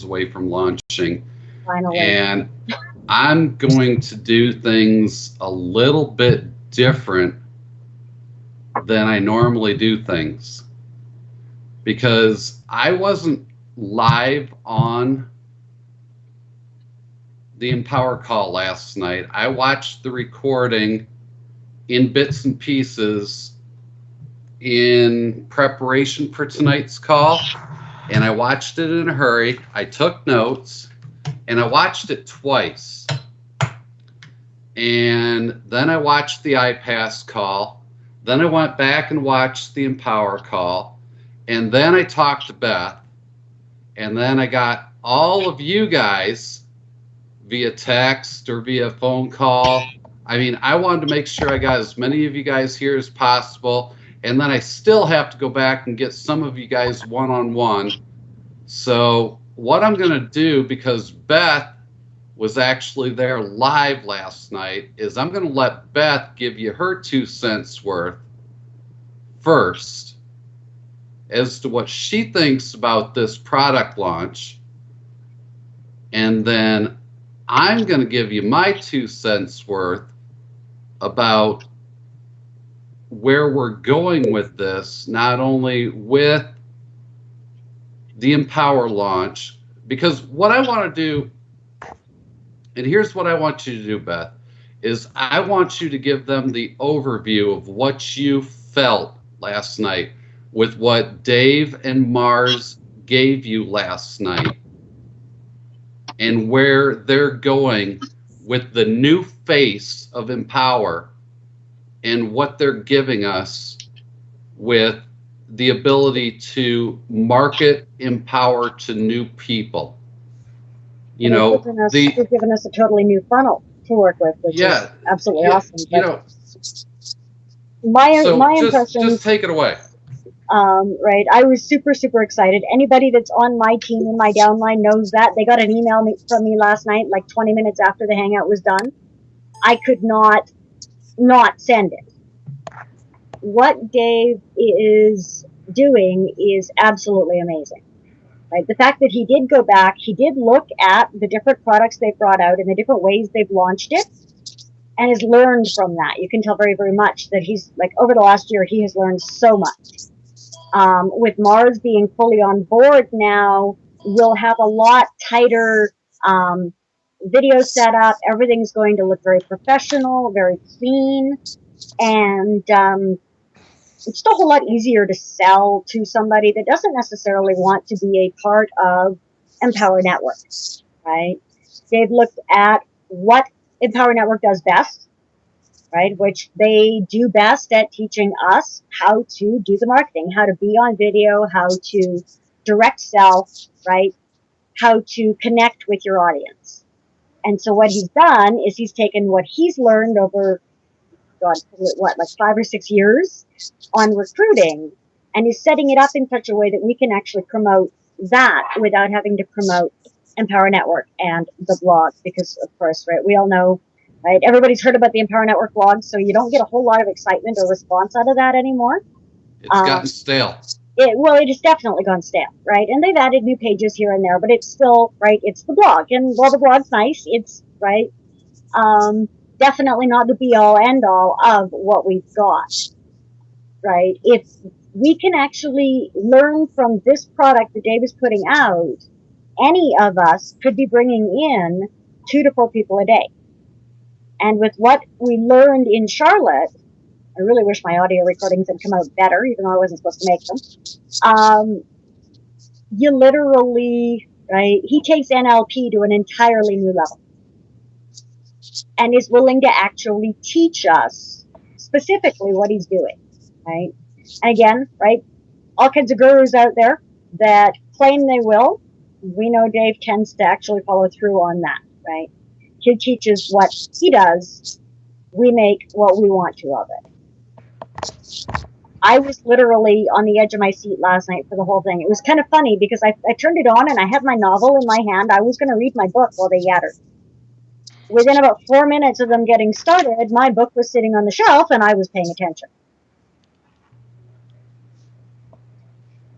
away from launching. Finally. And I'm going to do things a little bit different than I normally do things, because I wasn't live on the Empower call last night. I watched the recording in bits and pieces in preparation for tonight's call, and I watched it in a hurry. I took notes, and I watched it twice. And then I watched the iPass call. Then I went back and watched the Empower call. And then I talked to Beth. And then I got all of you guys via text or via phone call. I mean, I wanted to make sure I got as many of you guys here as possible. And then I still have to go back and get some of you guys one-on-one. So what I'm going to do, because Beth was actually there live last night, is I'm going to let Beth give you her 2 cents worth first as to what she thinks about this product launch. And then I'm going to give you my 2 cents worth about where we're going with this, not only with the Empower launch, because what I want to do, and here's what I want you to do, Beth, is I want you to give them the overview of what you felt last night with what Dave and Mars gave you last night, and where they're going with the new face of Empower and what they're giving us with the ability to market Empower to new people. You know, they've given us a totally new funnel to work with, which is absolutely awesome. You know, my impression. Just take it away. Right, I was super excited. Anybody that's on my team in my downline knows that. They got an email from me last night, like 20 minutes after the hangout was done. I could not send it. What Dave is doing is absolutely amazing. Right? The fact that he did go back, he did look at the different products they've brought out and the different ways they've launched it, and has learned from that. You can tell very much that he's, like, over the last year, he has learned so much. With Mars being fully on board now, we'll have a lot tighter video setup. Everything's going to look very professional, very clean, and it's just a whole lot easier to sell to somebody that doesn't necessarily want to be a part of Empower Network, right? They've looked at what Empower Network does best, right? Which they do best at teaching us how to do the marketing, how to be on video, how to direct sell, right? How to connect with your audience. And so what he's done is he's taken what he's learned over, God, what, like 5 or 6 years on recruiting, and is setting it up in such a way that we can actually promote that without having to promote Empower Network and the blog, because of course, right, we all know, right, everybody's heard about the Empower Network blog, so you don't get a whole lot of excitement or response out of that anymore. It's gotten stale. It has definitely gone stale, right? And they've added new pages here and there, but it's still, right, it's the blog. And while the blog's nice, it's, right, definitely not the be-all, end-all of what we've got, right? If we can actually learn from this product that Dave is putting out, any of us could be bringing in 2 to 4 people a day. And with what we learned in Charlotte, I really wish my audio recordings had come out better, even though I wasn't supposed to make them. You literally, right, he takes NLP to an entirely new level and is willing to actually teach us specifically what he's doing, right? And again, right, all kinds of gurus out there that claim they will. We know Dave tends to actually follow through on that, right? He teaches what he does. We make what we want to of it. I was literally on the edge of my seat last night for the whole thing. It was kind of funny because I turned it on and I had my novel in my hand. I was going to read my book while they yattered. Within about 4 minutes of them getting started, my book was sitting on the shelf and I was paying attention.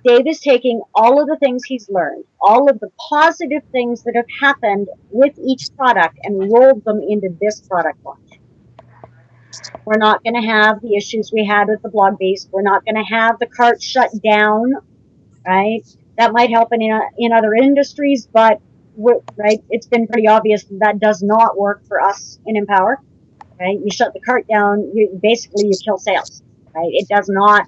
Dave is taking all of the things he's learned, all of the positive things that have happened with each product, and rolled them into this product launch. We're not going to have the issues we had with the blog base. We're not going to have the cart shut down, right? That might help in other industries, but right, it's been pretty obvious that does not work for us in Empower. Right, you shut the cart down, you kill sales. Right, it does not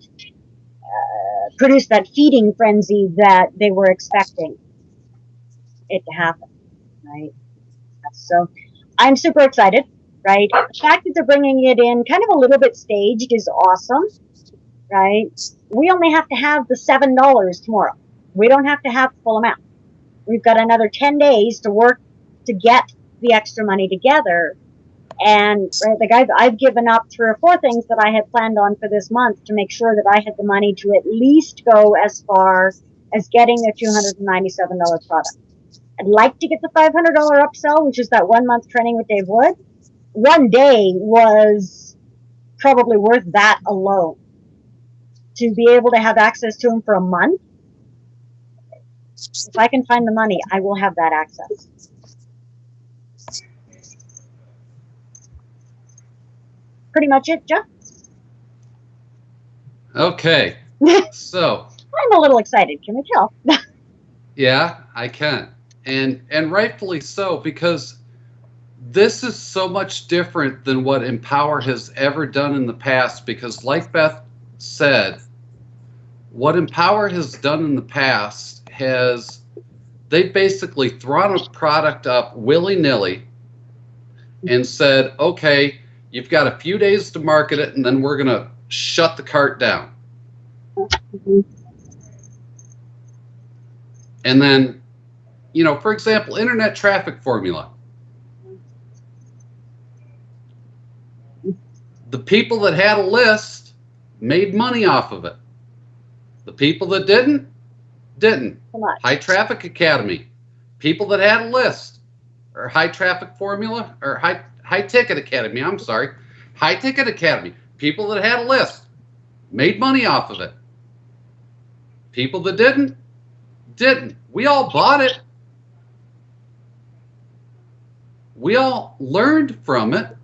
produce that feeding frenzy that they were expecting it to happen. Right, so I'm super excited. Right, the fact that they're bringing it in kind of a little bit staged is awesome. Right, we only have to have the $7 tomorrow. We don't have to have the full amount. We've got another 10 days to work to get the extra money together. And right, like I've given up 3 or 4 things that I had planned on for this month to make sure that I had the money to at least go as far as getting a $297 product. I'd like to get the $500 upsell, which is that 1 month training with Dave Wood. One day was probably worth that alone. To be able to have access to him for a month, if I can find the money, I will have that access. Pretty much it, Jeff. Okay. So I'm a little excited. Can we tell? yeah, I can. And rightfully so, because this is so much different than what Empower has ever done in the past, because like Beth said, what Empower has done in the past they've basically thrown a product up willy-nilly and said, okay, you've got a few days to market it, and then we're going to shut the cart down. And then, for example, internet traffic formula. The people that had a list made money off of it. The people that didn't. High Traffic Academy. People that had a list, or High Traffic Formula, or High Ticket Academy, I'm sorry. High Ticket Academy. People that had a list made money off of it. People that didn't. We all bought it. We all learned from it.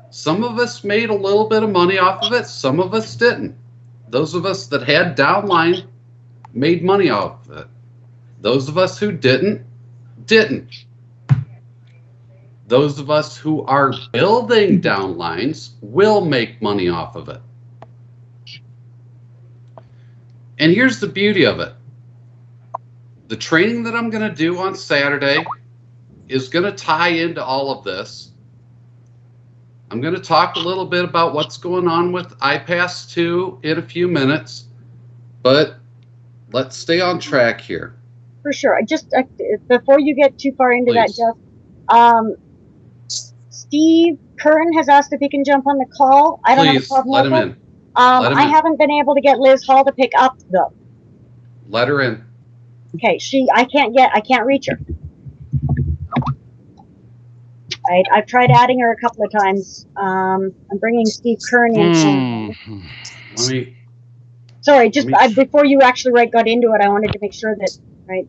Some of us made a little bit of money off of it. Some of us didn't. Those of us that had downline made money off of it. Those of us who didn't. Those of us who are building downlines will make money off of it. And here's the beauty of it. The training that I'm going to do on Saturday is going to tie into all of this. I'm going to talk a little bit about what's going on with iPass 2 in a few minutes, but let's stay on track here. For sure. Just before you get too far into Please. that, Jeff, Steve Curran has asked if he can jump on the call. I don't have a problem let him with in. it. I haven't been able to get Liz Hall to pick up though. Let her in. Okay, I can't reach her. I've tried adding her a couple of times. I'm bringing Steve Kern in. Sorry, before you actually got into it, I wanted to make sure that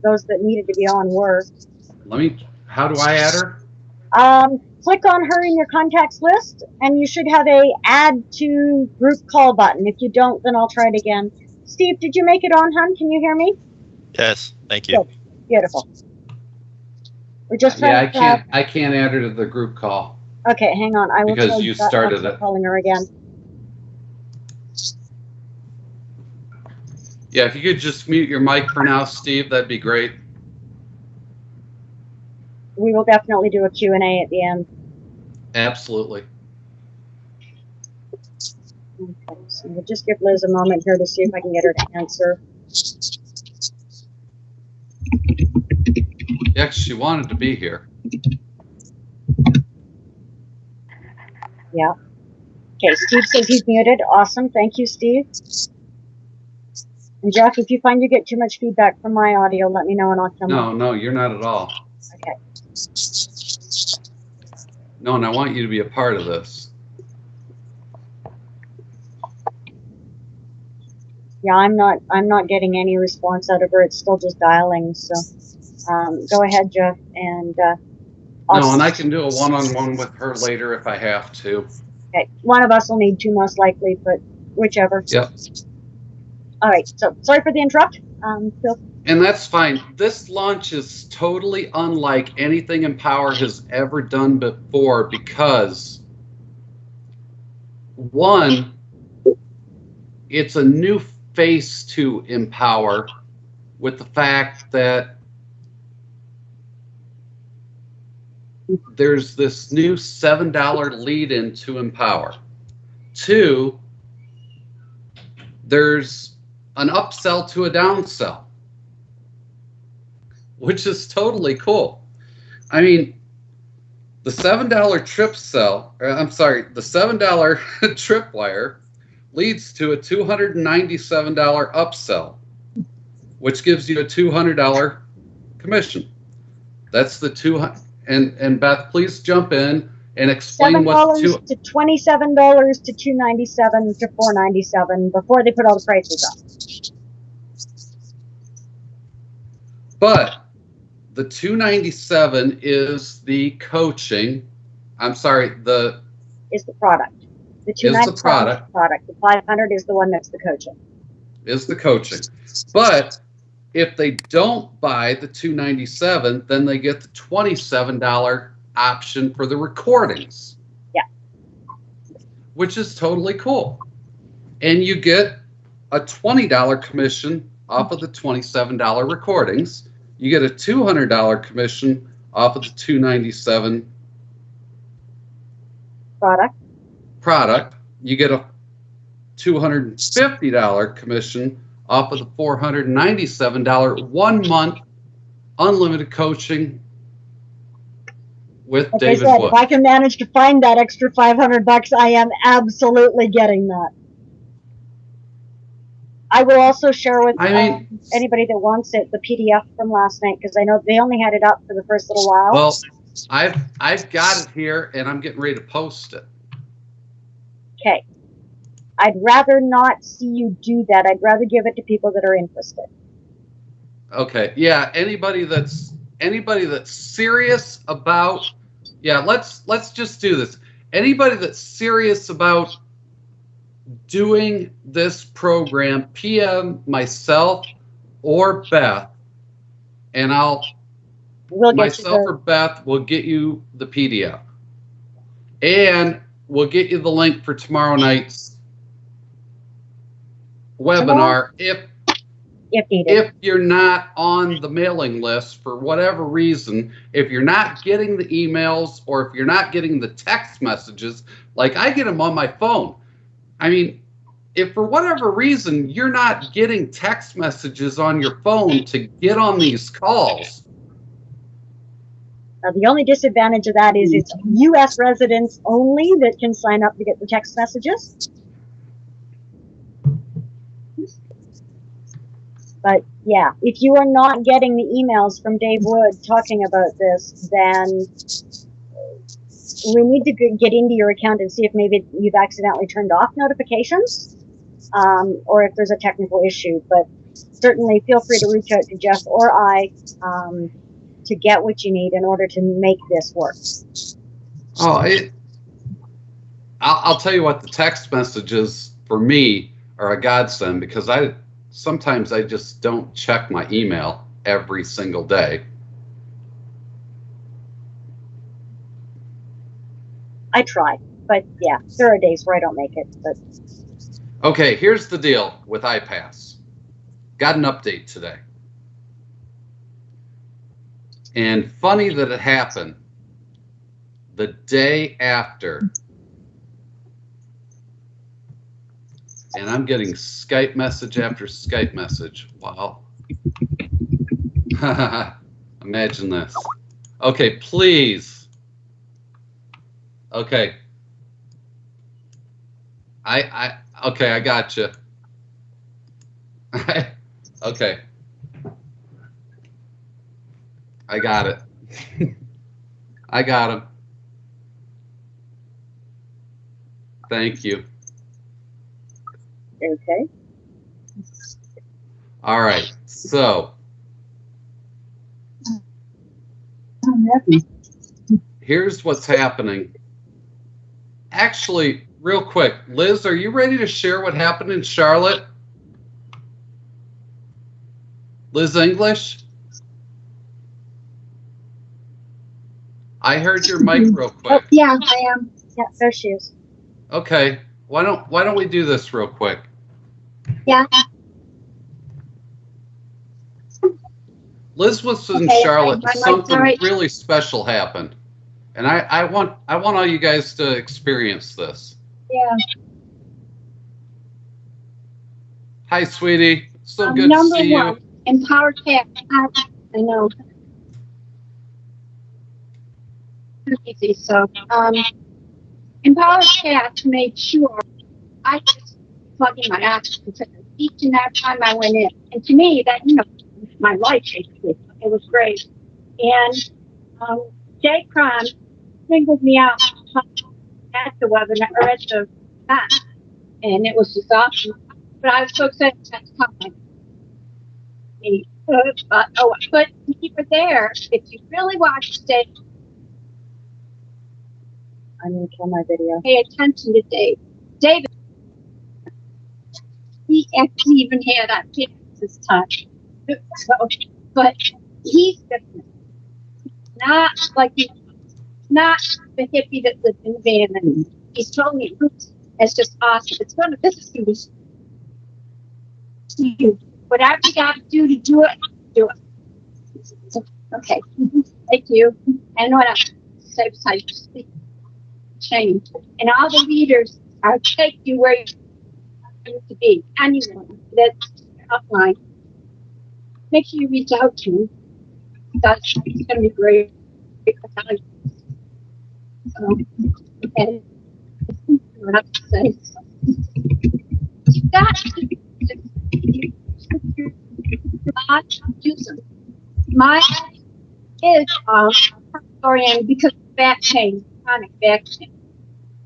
those that needed to be on were. How do I add her? Click on her in your contacts list, and you should have a add to group call button. If you don't, then I'll try it again. Steve, did you make it on, hon? Can you hear me? Yes, thank you. Good. Beautiful. We're just trying I can't add her to the group call. Okay, hang on. I will because you started it. Calling her again. Yeah, if you could just mute your mic for now, Steve, that'd be great. We will definitely do a Q&A at the end. Absolutely. Okay, so we'll just give Liz a moment here to see if I can get her to answer. Yeah, she wanted to be here. Yeah. Okay, Steve says he's muted. Awesome. Thank you, Steve. And Jeff, if you find you get too much feedback from my audio, let me know and I'll come up. No, you're not at all. Okay. No, and I want you to be a part of this. Yeah, I'm not getting any response out of her. It's still just dialing. So go ahead, Jeff, and No, and I can do a one-on-one with her later if I have to. Okay, one of us will need to most likely, but whichever. Yep. All right. So sorry for the interrupt. Phil. And that's fine. This launch is totally unlike anything Empower has ever done before because, one, it's a new face to Empower with the fact that there's this new $7 lead in to Empower. Two, there's an upsell to a downsell, which is totally cool. I mean, the $7 trip sell, I'm sorry, the $7 tripwire leads to a $297 upsell, which gives you a $200 commission. That's the 200. And Beth, please jump in and explain what $7 to $27 to $297 to $497 before they put all the prices up. But the $297 is the coaching. I'm sorry, is the product. The $297 is the product. The $500 is the one that's the coaching. Is the coaching. But if they don't buy the $297, then they get the $27 option for the recordings. Yeah. Which is totally cool. And you get a $20 commission off of the $27 recordings. You get a $200 commission off of the $297 product. You get a $250 commission off of the $497 1 month unlimited coaching with David Wood. If I can manage to find that extra $500, I am absolutely getting that. I will also share with anybody that wants it the PDF from last night, because I know they only had it up for the first little while. Well, I've got it here and I'm getting ready to post it. Okay. I'd rather not see you do that. I'd rather give it to people that are interested. Okay. Yeah. Anybody that's serious about, let's just do this. Anybody that's serious about doing this program, PM myself or Beth, and myself or Beth will get you the PDF. And we'll get you the link for tomorrow night's webinar if you're not on the mailing list for whatever reason, if you're not getting the emails or if you're not getting the text messages, like I get them on my phone. I mean, if for whatever reason you're not getting text messages on your phone to get on these calls. The only disadvantage of that is it's U.S. residents only that can sign up to get the text messages. But yeah, if you are not getting the emails from Dave Wood talking about this, then we need to get into your account and see if maybe you've accidentally turned off notifications, or if there's a technical issue. But certainly feel free to reach out to Jeff or I to get what you need in order to make this work. I'll tell you what, the text messages for me are a godsend, because sometimes I just don't check my email every single day. I try, but yeah, there are days where I don't make it. But okay, here's the deal with iPass. Got an update today. And funny that it happened the day after. And I'm getting Skype message after Skype message. Wow. Imagine this. Okay, please. Okay. Okay, I got you. Okay. I got it. I got him. Thank you. Okay. All right. So I'm happy. here's what's happening. Actually, real quick, Liz, are you ready to share what happened in Charlotte? Liz English? I heard your mic real Oh, quick. yeah, I am. Yeah, there she is. Okay. Why don't we do this real quick? Yeah. Liz was in Okay, Charlotte. my mic's Something all right. really special happened. And I want all you guys to experience this. Yeah. Hi, sweetie. So good to Number see one, you. empower cat. I know. Easy. So, empower cat to make sure I was plugging my oxygen each and every time I went in. And to me, that, my life basically. It was great. And Jay Cron singled me out at the webinar or at the class, and it was just awesome. But I was so excited to come. But you were there. If you really watched Dave, I'm gonna kill my video. Pay attention to Dave. David, he actually even had that kid this time. So, but he's different. Not like not the hippie that lived in the van, and he's totally roots. It's just awesome. This is gonna be huge. Whatever you gotta do to do it, do it. So, okay. Thank you. And what else? Save site change. And all the leaders are take you where you need to be. Anyone that's offline, make sure you reach out to me. That's gonna be great. And what I have to say. You got to do something. My is oriented because of back pain, chronic back pain.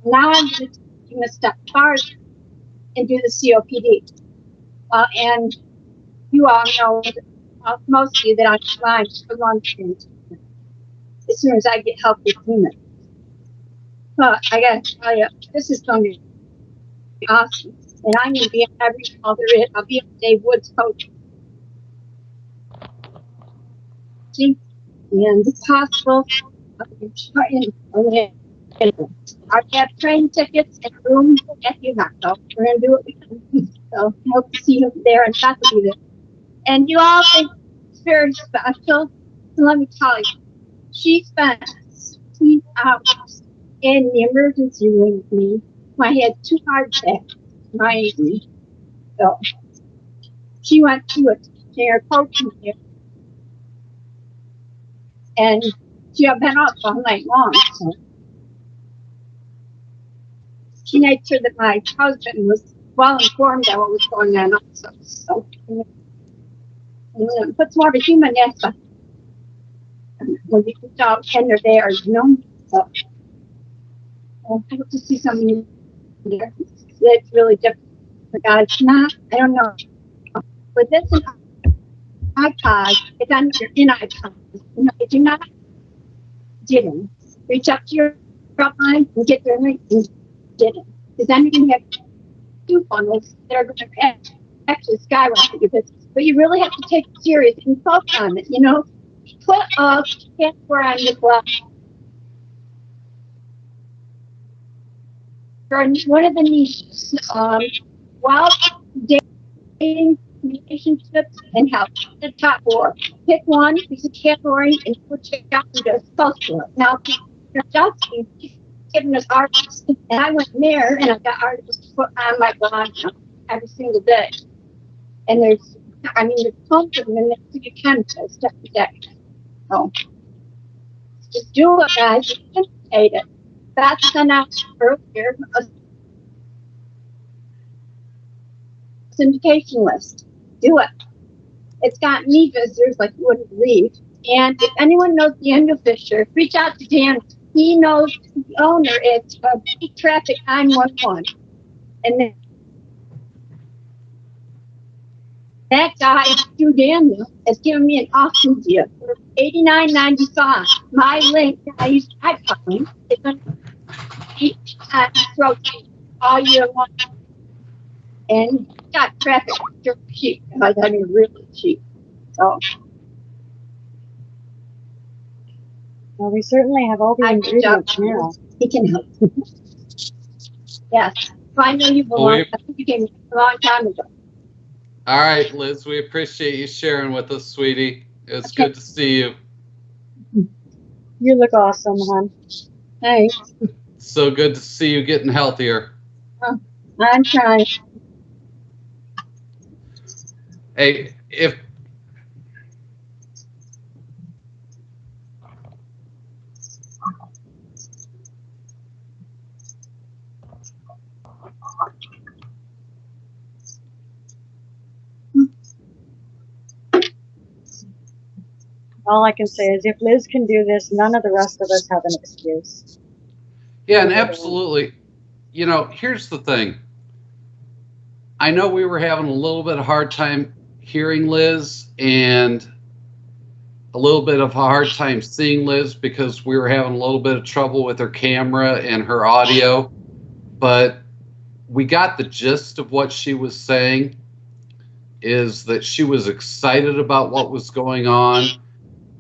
Now I'm going to take a step farther and do the COPD. And you all know, most of you, that I'm flying for lung cancer as soon as I get help with it. But I got to tell you, this is going to be awesome. And I'm going to be in every call there is. I'll be on Dave Wood's coach. And if possible, I've got train tickets and room at you not. So we're going to do what we can. So I hope to see you there and not to be there. And you all think it's very special. So let me tell you, she spent 16 hours in the emergency room with me when I had 2 heart attacks. So she went to a chair coaching here. And she had been up all night long. So she made sure that my husband was well informed of what was going on also. So puts more of a human aspect when you reach out and they're there, So I hope to see something there. It's really different. Guys, not, I don't know. But this is iPod, it's on your iPod. If you're not didn't reach out to your upline and get their link and didn't. Because then you're going to have 2 funnels that are going to actually skyrocket your business. But you really have to take it serious and focus on it, Put a camera on your glove. For one of the niches, while dating, relationships, and health, the top 4. Pick one, piece of category, and put your job into social. Now, Justin given us articles, and I went there and I got articles to put on my blog every single day. And there's tons of them, and you can step to step. So just do it, guys. Imitate it. That's enough earlier. A syndication list. Do it. It's got me visitors like you wouldn't believe. And if anyone knows Daniel Fisher, reach out to Dan. He knows the owner. It's Peak Traffic 911. And That guy, Stu Daniel, has given me an option deal for $89.95. My link that I use Skype calling is going to be rotate all year long. And got traffic cheap. I mean, really cheap. So, Well, we certainly have all the ingredients now. He can help. Yes. So I know you belong. I think you came a long time ago. All right, Liz, we appreciate you sharing with us, sweetie. It's good to see you. You look awesome, hon. Thanks. So good to see you getting healthier. I'm trying. Hey, if all I can say is if Liz can do this, none of the rest of us have an excuse. Yeah, and absolutely. You know, here's the thing. I know we were having a little bit of a hard time hearing Liz and a little bit of a hard time seeing Liz because we were having a little bit of trouble with her camera and her audio, but we got the gist of what she was saying is that she was excited about what was going on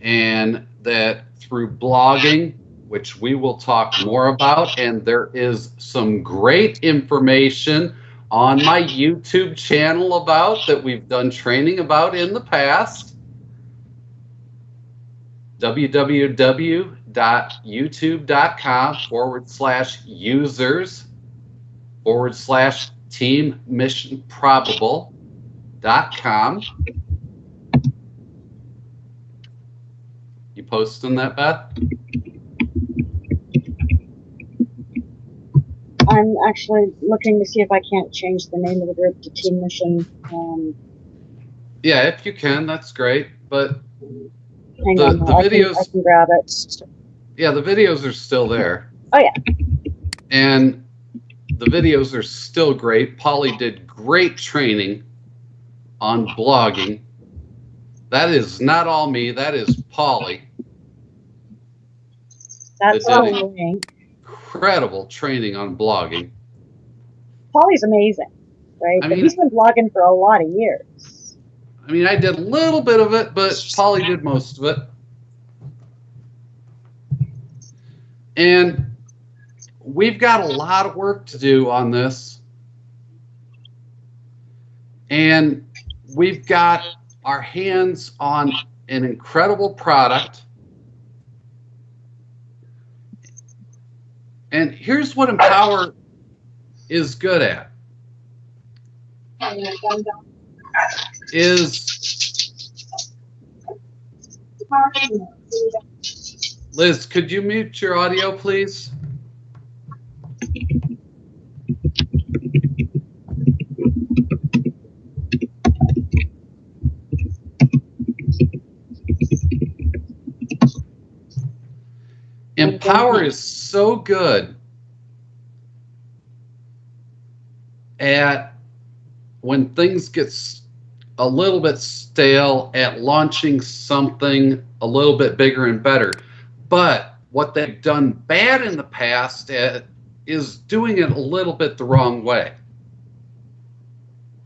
and that through blogging, which we will talk more about, and there is some great information on my YouTube channel about that we've done training about in the past. www.youtube.com/users/teammissionprobable.com. You posting that, Beth? I'm actually looking to see if I can't change the name of the group to Team Mission. Yeah, if you can, that's great. But hang on, the videos, I can grab it. Yeah, the videos are still there. Oh yeah. And the videos are still great. Polly did great training on blogging. That is not all me. That is Polly. That's all me. Incredible training on blogging. Polly's amazing, right? But he's been blogging for a lot of years. I mean, I did a little bit of it, but Polly did most of it. And we've got a lot of work to do on this. And we've got our hands on an incredible product. And here's what Empower is good at. Liz, could you mute your audio, please? Empower is so good at when things get a little bit stale at launching something a little bit bigger and better. But what they've done bad in the past is doing it a little bit the wrong way.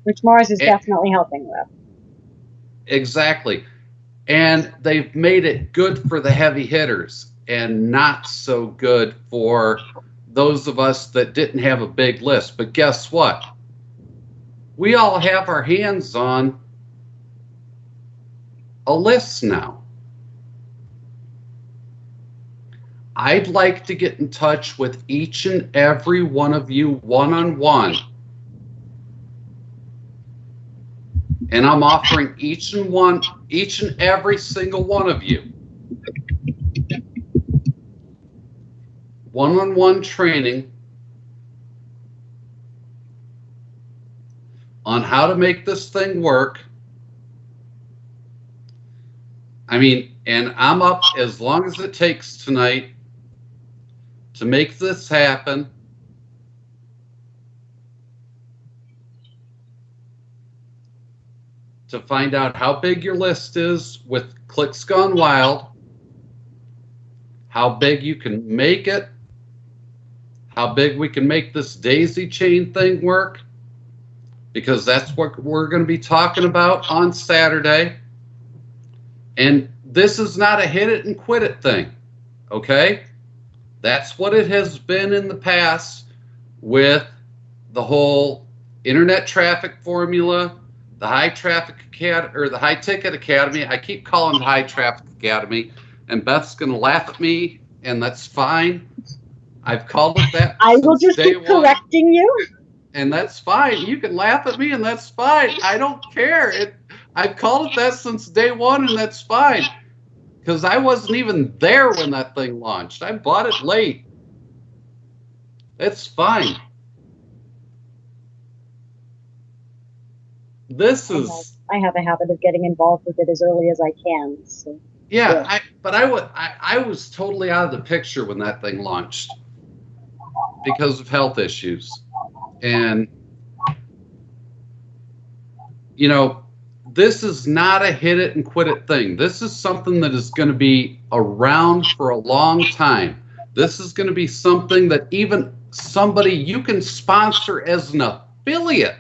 Which Mars is definitely helping with. Exactly. And they've made it good for the heavy hitters and not so good for those of us that didn't have a big list. But guess what? We all have our hands on a list now. I'd like to get in touch with each and every one of you one-on-one. And I'm offering each and every single one of you one-on-one training on how to make this thing work. I mean, and I'm up as long as it takes tonight to make this happen. to find out how big your list is with Clicks Gone Wild, how big you can make it, how big we can make this daisy chain thing work, because that's what we're going to be talking about on Saturday. And this is not a hit it and quit it thing, okay? That's what it has been in the past with the whole internet traffic formula, the high traffic academy, or the high ticket academy. I keep calling it high traffic academy, and Beth's going to laugh at me, and that's fine. I've called it that. I will just keep correcting you. And that's fine. You can laugh at me, and that's fine. I don't care. I've called it that since day one, and that's fine. Because I wasn't even there when that thing launched. I bought it late. It's fine. This is... I have a habit of getting involved with it as early as I can. So. Yeah, I was totally out of the picture when that thing launched because of health issues. And, you know, this is not a hit it and quit it thing. This is something that is going to be around for a long time. This is going to be something that even somebody you can sponsor as an affiliate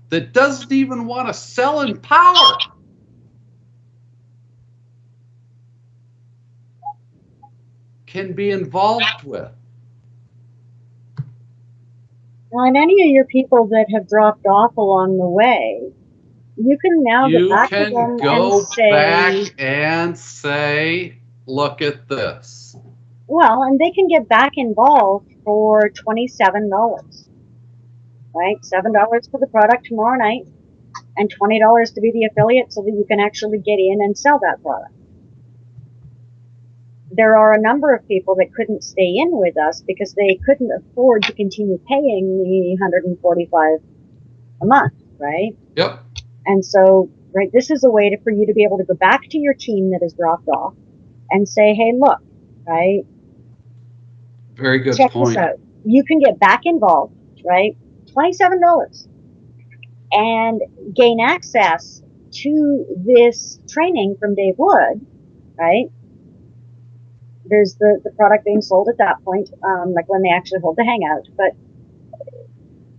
that doesn't even want to sell in power can be involved with. Well, and any of your people that have dropped off along the way, you can now get back to them and say... back and say, look at this. Well, and they can get back involved for $27, right? $7 for the product tomorrow night, and $20 to be the affiliate so that you can actually get in and sell that product. There are a number of people that couldn't stay in with us because they couldn't afford to continue paying the $145 a month, right? Yep. And so, right, this is a way for you to be able to go back to your team that has dropped off and say, hey, look, right? Very good Check point. this out. You can get back involved, right? $27 and gain access to this training from Dave Wood, right? There's the product being sold at that point, like when they actually hold the hangout. But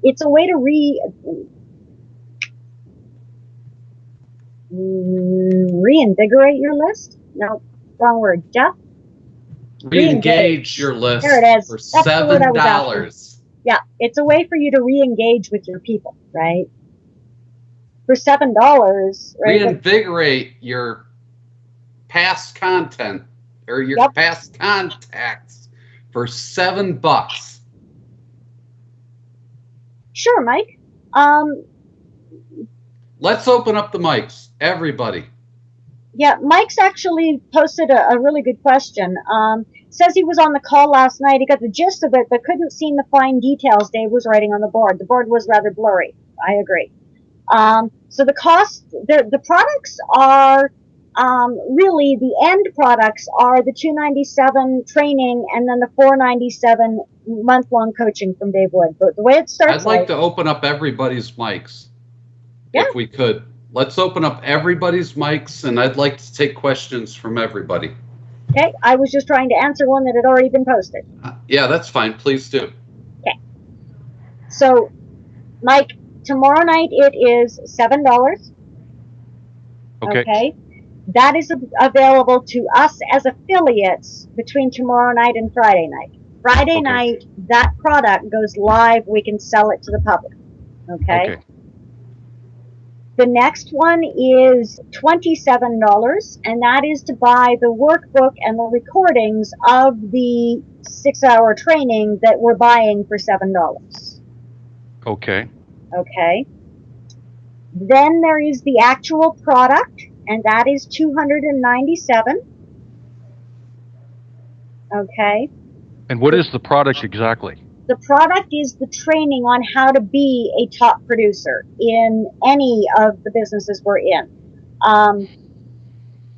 it's a way to reinvigorate your list. No, wrong word. Jeff? Re-engage your list there it is. For That's $7. Yeah, it's a way for you to re-engage with your people, right? For $7, right? Reinvigorate your past content or your past contacts for $7. Sure, Mike. Let's open up the mics, everybody. Yeah, Mike's actually posted a really good question. Says he was on the call last night. He got the gist of it, but couldn't see the fine details Dave was writing on the board. The board was rather blurry. I agree. So the cost, the products are really the end products are the $297 training and then the $497 month-long coaching from Dave Wood. But the way it starts, I'd like to open up everybody's mics, if we could. Let's open up everybody's mics, and I'd like to take questions from everybody. Okay, I was just trying to answer one that had already been posted. Yeah, that's fine. Please do. Okay. So, Mike, tomorrow night it is $7. Okay. That is available to us as affiliates between tomorrow night and Friday night. Friday night, that product goes live. We can sell it to the public. Okay. The next one is $27, and that is to buy the workbook and the recordings of the 6-hour training that we're buying for $7. Okay. Okay. Then there is the actual product, and that is $297. Okay. And what is the product exactly? The product is the training on how to be a top producer in any of the businesses we're in. I'm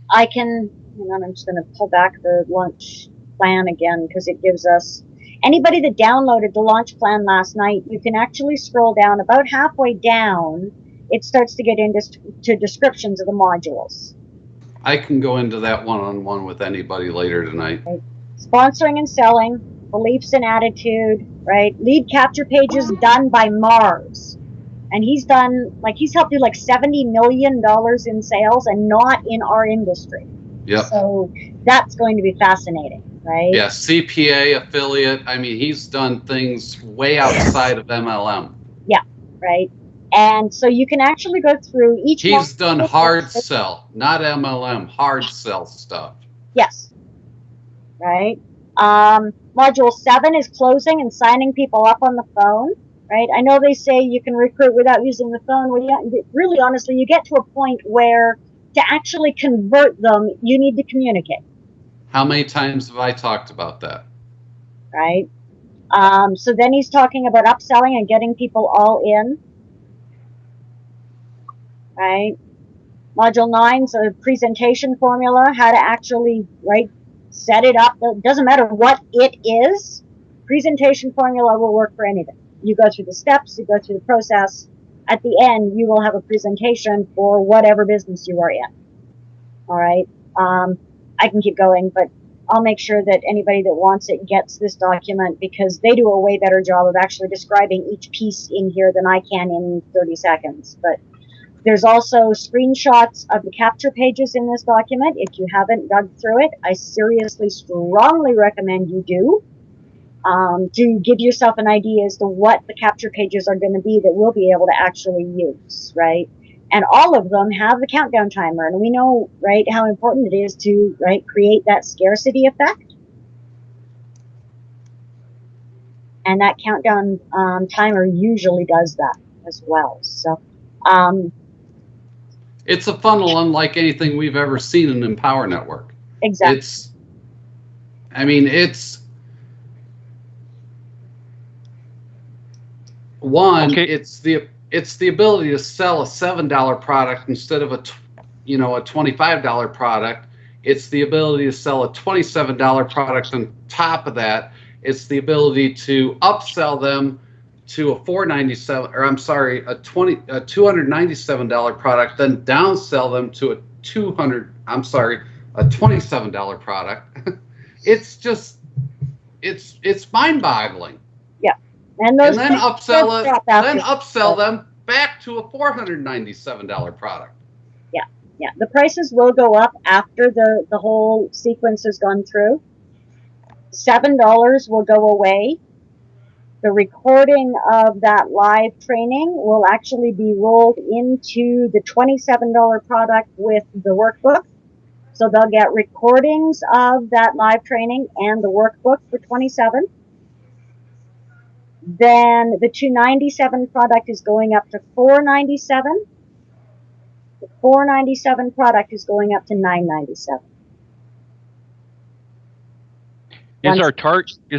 just going to pull back the launch plan again because it gives us, anybody that downloaded the launch plan last night, you can actually scroll down about halfway down. it starts to get into descriptions of the modules. I can go into that one-on-one with anybody later tonight. Right? Sponsoring and selling, beliefs and attitude, right? Lead capture pages done by Mars. And he's helped do like $70 million in sales and not in our industry. Yep. So that's going to be fascinating, right? Yeah, CPA, affiliate. I mean, he's done things way outside of MLM. Yeah, right. And so you can actually go through each. He's done hard sell, not MLM, hard sell stuff. Yes. Right. Module 7 is closing and signing people up on the phone. Right. I know they say you can recruit without using the phone. Well, really, honestly, you get to a point where to actually convert them, you need to communicate. How many times have I talked about that? Right. So then he's talking about upselling and getting people all in. Right. Module 9 is a presentation formula, how to actually, right, set it up. It doesn't matter what it is. Presentation formula will work for anything. You go through the steps, you go through the process. At the end, you will have a presentation for whatever business you are in. All right. I can keep going, but I'll make sure that anybody that wants it gets this document because they do a way better job of actually describing each piece in here than I can in 30 seconds. But there's also screenshots of the capture pages in this document. If you haven't dug through it, I seriously, strongly recommend you do. To give yourself an idea as to what the capture pages are going to be that we'll be able to actually use, right? And all of them have the countdown timer, and we know, right, how important it is to, right, create that scarcity effect. And that countdown timer usually does that as well. So, it's a funnel unlike anything we've ever seen in Empower Network. Exactly. It's the ability to sell a $7 product instead of a $25 product. It's the ability to sell a $27 product on top of that. It's the ability to upsell them to a $297 product, then downsell them to a $27 product. It's mind-boggling. And then upsell them back to a $497 product. Yeah. The prices will go up after the whole sequence has gone through. $7 will go away. The recording of that live training will actually be rolled into the $27 product with the workbook. So they'll get recordings of that live training and the workbook for $27. Then the $297 product is going up to $497. The $497 product is going up to $997. Is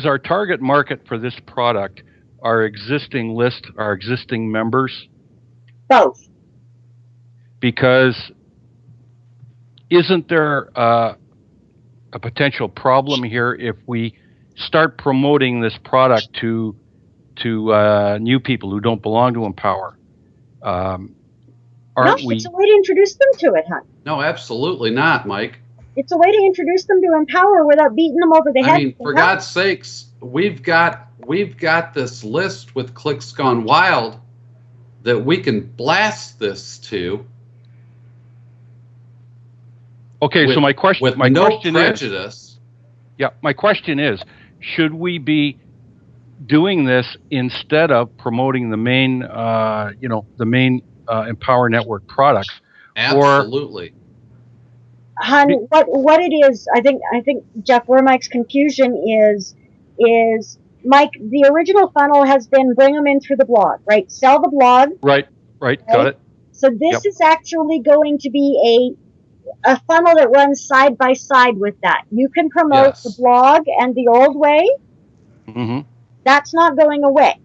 our target market for this product our existing list, our existing members? Both. Because isn't there a potential problem here if we start promoting this product to new people who don't belong to Empower? It's a way to introduce them to it, hon. No, absolutely not, Mike. It's a way to introduce them to Empower without beating them over the head. I mean, for God's sakes, we've got this list with Clicks Gone Wild that we can blast this to. Okay, so my question with no prejudice. My question is, should we be doing this instead of promoting the main, Empower Network products? Absolutely. Hon, what it is, I think Jeff, where Mike's confusion is Mike, the original funnel has been bring them in through the blog, right? Sell the blog. Right, got it. So this is actually going to be a funnel that runs side by side with that. You can promote the blog and the old way. Mm-hmm. That's not going away.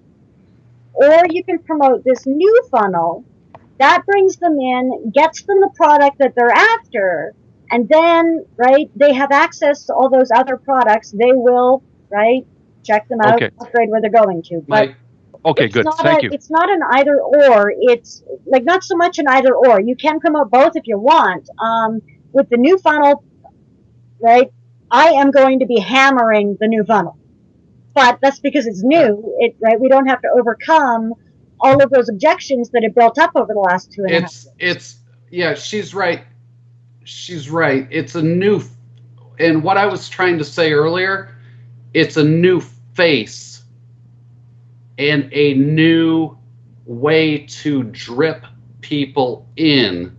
Or you can promote this new funnel that brings them in, gets them the product that they're after, and then, right, they have access to all those other products. They will, right, check them out, upgrade where they're going to. But Okay, It's good. not Thank you. It's not an either or. It's like not so much an either or. You can promote both if you want. With the new funnel, right? I am going to be hammering the new funnel, but that's because it's new. Right? We don't have to overcome all of those objections that have built up over the last 2.5 years. Yeah, she's right. She's right. It's a new, and what I was trying to say earlier, it's a new face and a new way to drip people in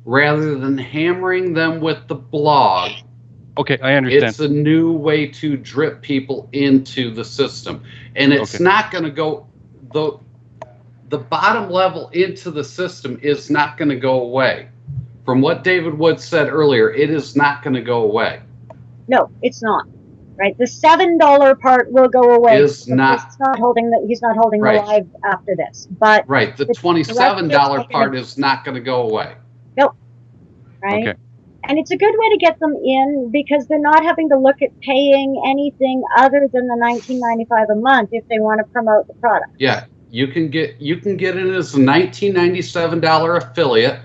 rather than hammering them with the blog. Okay, I understand. It's a new way to drip people into the system. And it's not going to go, the bottom level into the system is not going to go away. From what David Wood said earlier, it is not going to go away. No, it's not. Right, the $7 part will go away. He's not holding the live after this. But right, the $27 part is not going to go away. Nope. Right. Okay. And it's a good way to get them in because they're not having to look at paying anything other than the $19.95 a month if they want to promote the product. Yeah, you can get it as a $19.97 affiliate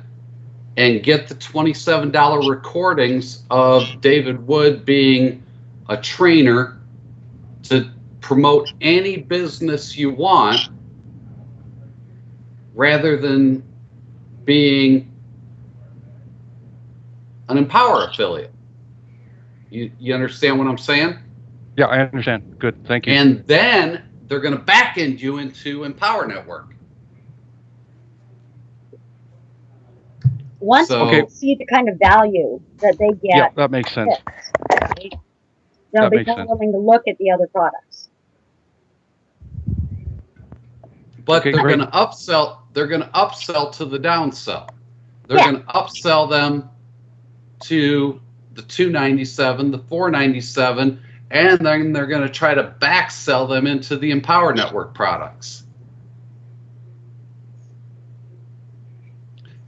and get the $27 recordings of David Wood being a trainer to promote any business you want rather than being an Empower affiliate. You understand what I'm saying? Yeah, I understand. Good, thank you. And then they're going to back end you into Empower Network. Once people see the kind of value that they get, yeah, that makes sense. They'll be more willing to look at the other products. But they're going to upsell. They're going to upsell to the downsell. They're going to upsell them to the $297, the $497, and then they're going to try to back sell them into the Empower Network products.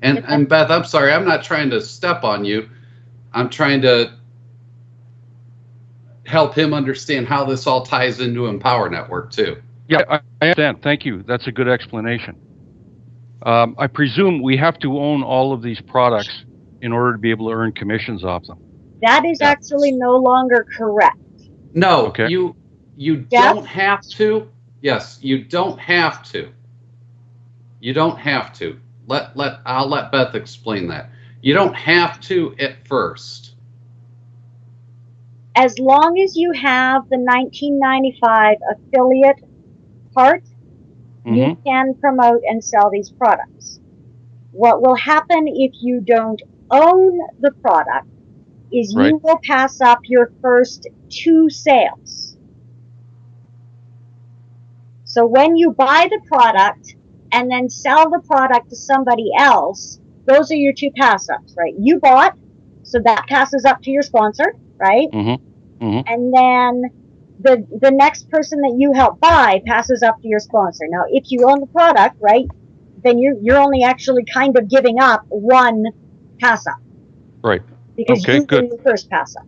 And Beth, I'm sorry, I'm not trying to step on you. I'm trying to help him understand how this all ties into Empower Network too. Yeah, I understand. Thank you. That's a good explanation. I presume we have to own all of these products in order to be able to earn commissions off them. That is actually no longer correct. No, you don't have to. Yes, you don't have to. You don't have to. I'll let Beth explain that. You don't have to at first. As long as you have the $19.95 affiliate part, you can promote and sell these products. What will happen if you don't own the product is you will pass up your first 2 sales. So when you buy the product and then sell the product to somebody else, those are your 2 pass-ups, right? You bought, so that passes up to your sponsor, right? And then the next person that you help buy passes up to your sponsor. Now, if you own the product, right, then you're only actually kind of giving up 1 pass-up. Right. Because you do the first pass-up.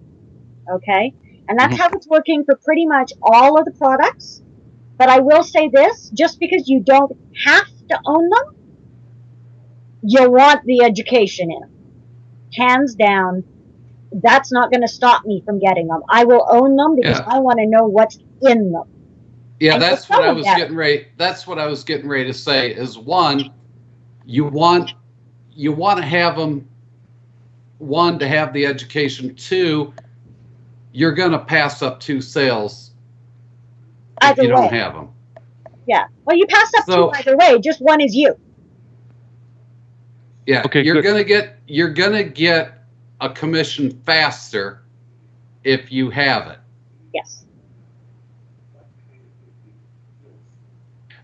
Okay? And that's how it's working for pretty much all of the products. But I will say this, just because you don't have to own them, you want the education in them. Hands down, that's not going to stop me from getting them. I will own them because I want to know what's in them. Yeah, that's what I was getting ready. That's what I was getting ready to say. Is one, you want to have them. 1, to have the education. 2, you're going to pass up 2 sales if you don't have them. Yeah. Well, you pass up 2 either way. Just 1 is you. Yeah. Okay. You're gonna get a commission faster if you have it. Yes.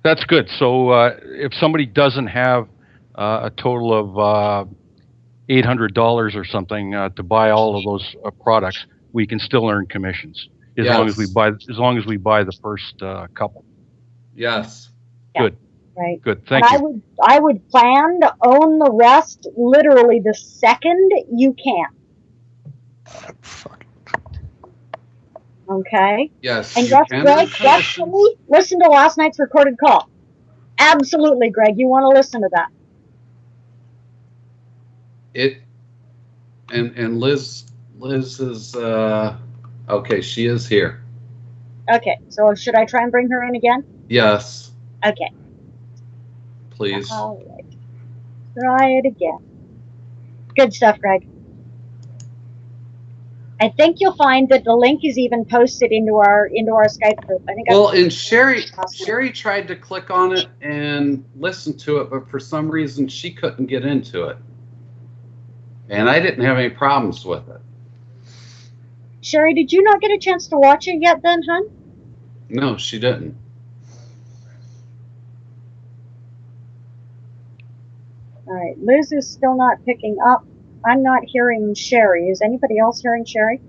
That's good. So if somebody doesn't have a total of $800 or something to buy all of those products, we can still earn commissions as long as we buy the first couple. Yes. Good. Right. Good. Thank you. I would plan to own the rest literally the second you can. Okay. Yes, And you yes, can Greg, earn commissions. definitely listen to last night's recorded call. Absolutely, Greg. You want to listen to that. And Liz is okay, she is here. Okay, so should I try and bring her in again? Yes, Okay. please. All right. Try it again. Good stuff, Greg. I think you'll find that the link is even posted into our Skype group. I think. Well, and Sherry tried to click on it and listen to it, but for some reason she couldn't get into it. And I didn't have any problems with it. Sherry, did you not get a chance to watch it yet then, hon? No, she didn't. All right. Liz is still not picking up. I'm not hearing Sherry. Is anybody else hearing Sherry?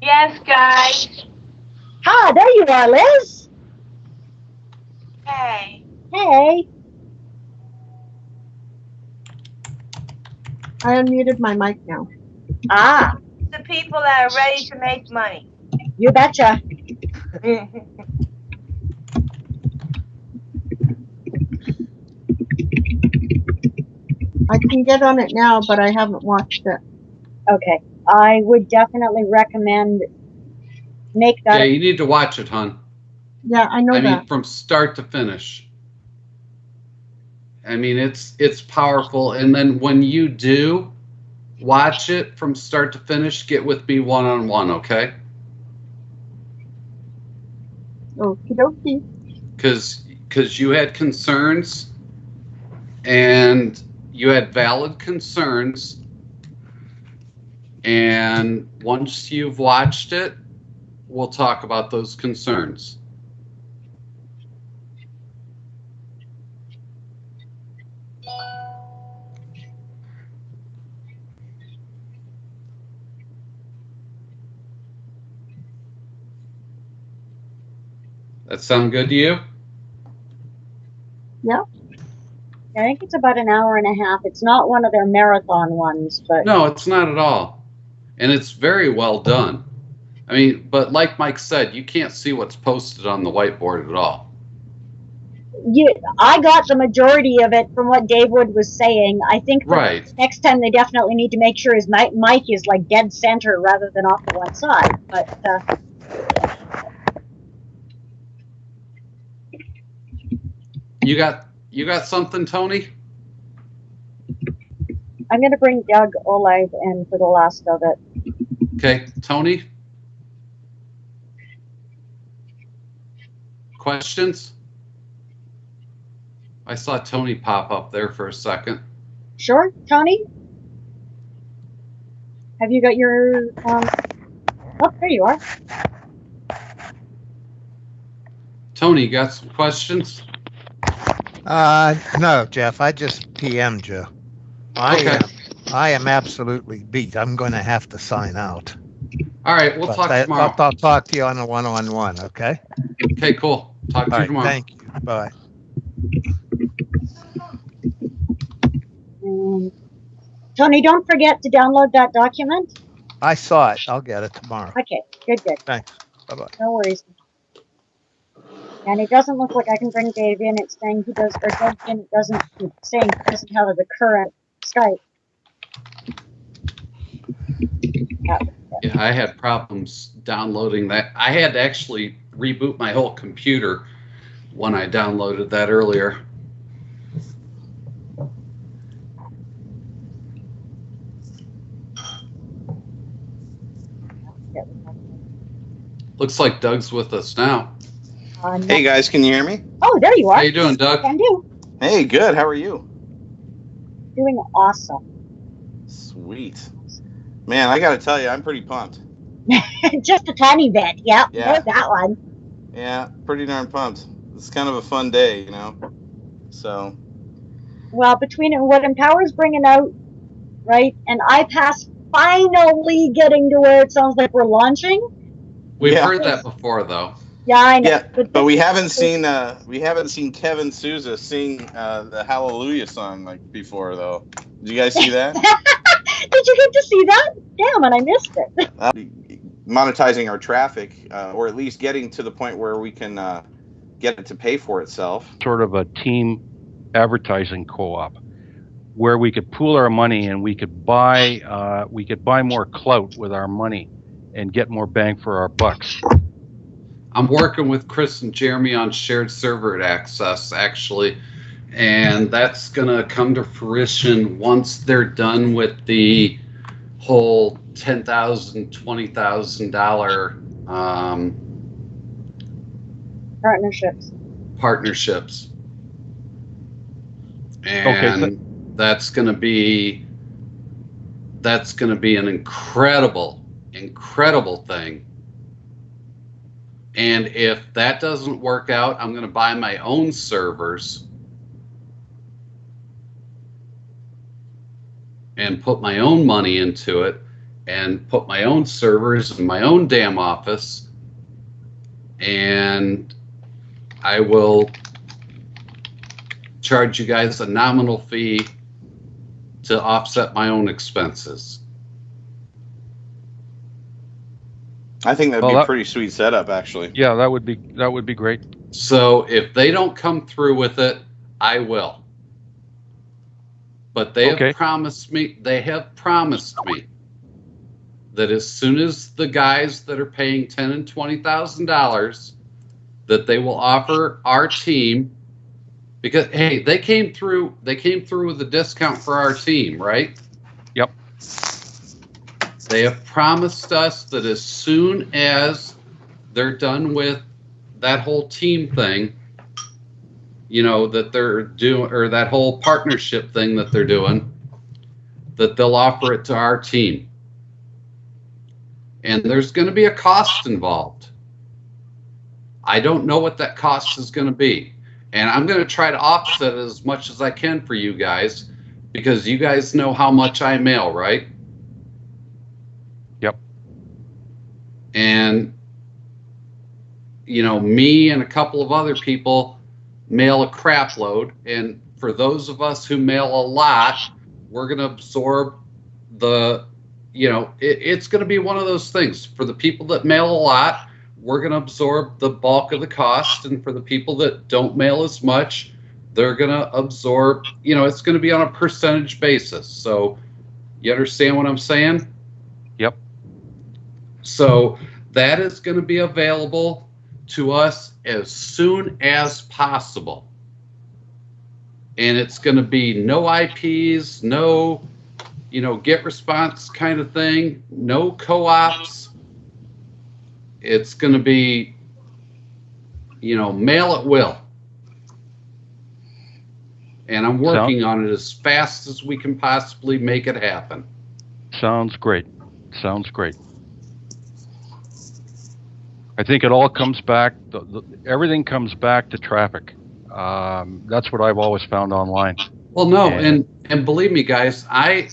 Yes, guys. Ah, there you are, Liz. Hey. Hey. I unmuted my mic now. Ah, The people that are ready to make money. you betcha. I can get on it now, but I haven't watched it. Okay. I would definitely recommend make that. Yeah, you need to watch it, hon. Yeah, I know I that. mean, from start to finish. I mean, it's powerful. And then when you do watch it from start to finish, get with me one-on-one, okay? Okie dokie. Because you had concerns, and you had valid concerns. And once you've watched it, we'll talk about those concerns. That sound good to you? Yeah. I think it's about an hour and a half. It's not one of their marathon ones, but No, it's not at all. And it's very well done. I mean, but like Mike said, you can't see what's posted on the whiteboard at all. I got the majority of it from what Dave Wood was saying. I think that Right. next time they definitely need to make sure his mic is like dead center rather than off to one side. But You got something, Tony? I'm going to bring Doug Olive in for the last of it. Okay, Tony? Questions? I saw Tony pop up there for a second. Sure, Tony? Have you got your... oh, there you are. Tony, you got some questions? No, Jeff. I just PM'd you. I am absolutely beat. I'm going to have to sign out. All right, we'll talk tomorrow. I'll talk to you on a one-on-one, okay? Okay, cool. Talk to you tomorrow. Thank you. Bye. Tony, don't forget to download that document. I saw it. I'll get it tomorrow. Okay, good. Thanks. Bye-bye. No worries. And it doesn't look like I can bring Dave in. It's saying he does, or Doug in, it doesn't, it's saying he doesn't have the current Skype. Yeah, I had problems downloading that. I had to actually reboot my whole computer when I downloaded that earlier. Looks like Doug's with us now. Hey guys, can you hear me? Oh, there you are. How you doing, Doug? Can do. Hey, good. How are you? Doing awesome. Sweet. Man, I got to tell you, I'm pretty pumped. Just a tiny bit. Yep. Yeah. There's that one. Yeah, pretty darn pumped. It's kind of a fun day, you know. So. Well, between what Empower's bringing out, right, and iPass finally getting to where it sounds like we're launching. We've heard that before, though. Yeah, I know. Yeah, but we haven't seen Kevin Souza sing the Hallelujah song like before, though. Did you guys see that? Did you get to see that? Damn it, I missed it. Monetizing our traffic, or at least getting to the point where we can get it to pay for itself. Sort of a team advertising co-op where we could pool our money and we could buy more clout with our money and get more bang for our bucks. I'm working with Chris and Jeremy on shared server access, actually, and that's going to come to fruition once they're done with the whole $10,000, $20,000 partnerships. And okay, that's going to be an incredible thing. And if that doesn't work out, I'm going to buy my own servers and put my own money into it and put my own servers in my own damn office, and I will charge you guys a nominal fee to offset my own expenses. I think that'd be a pretty sweet setup, actually. Yeah, that would be great. So if they don't come through with it, I will. But they have promised me. They have promised me that as soon as the guys that are paying $10,000 and $20,000, that they will offer our team, because hey, they came through with a discount for our team, right? Yep. They have promised us that as soon as they're done with that whole team thing, you know, that they're doing, or that whole partnership thing that they're doing, that they'll offer it to our team. And there's going to be a cost involved. I don't know what that cost is going to be. And I'm going to try to offset it as much as I can for you guys, because you guys know how much I mail, right? Yep. And, you know, me and a couple of other people mail a crap load. And for those of us who mail a lot, we're going to absorb the, you know, it's going to be one of those things. For the people that mail a lot, we're going to absorb the bulk of the cost. And for the people that don't mail as much, they're going to absorb, you know, it's going to be on a percentage basis. So you understand what I'm saying? Yep. So that is going to be available to us as soon as possible. And it's going to be no IPs, no, you know, get response kind of thing, no co-ops. It's going to be, you know, mail at will. And I'm working on it as fast as we can possibly make it happen. Sounds great. Sounds great. I think it all comes back, everything comes back to traffic. That's what I've always found online. Well, no, and believe me, guys, I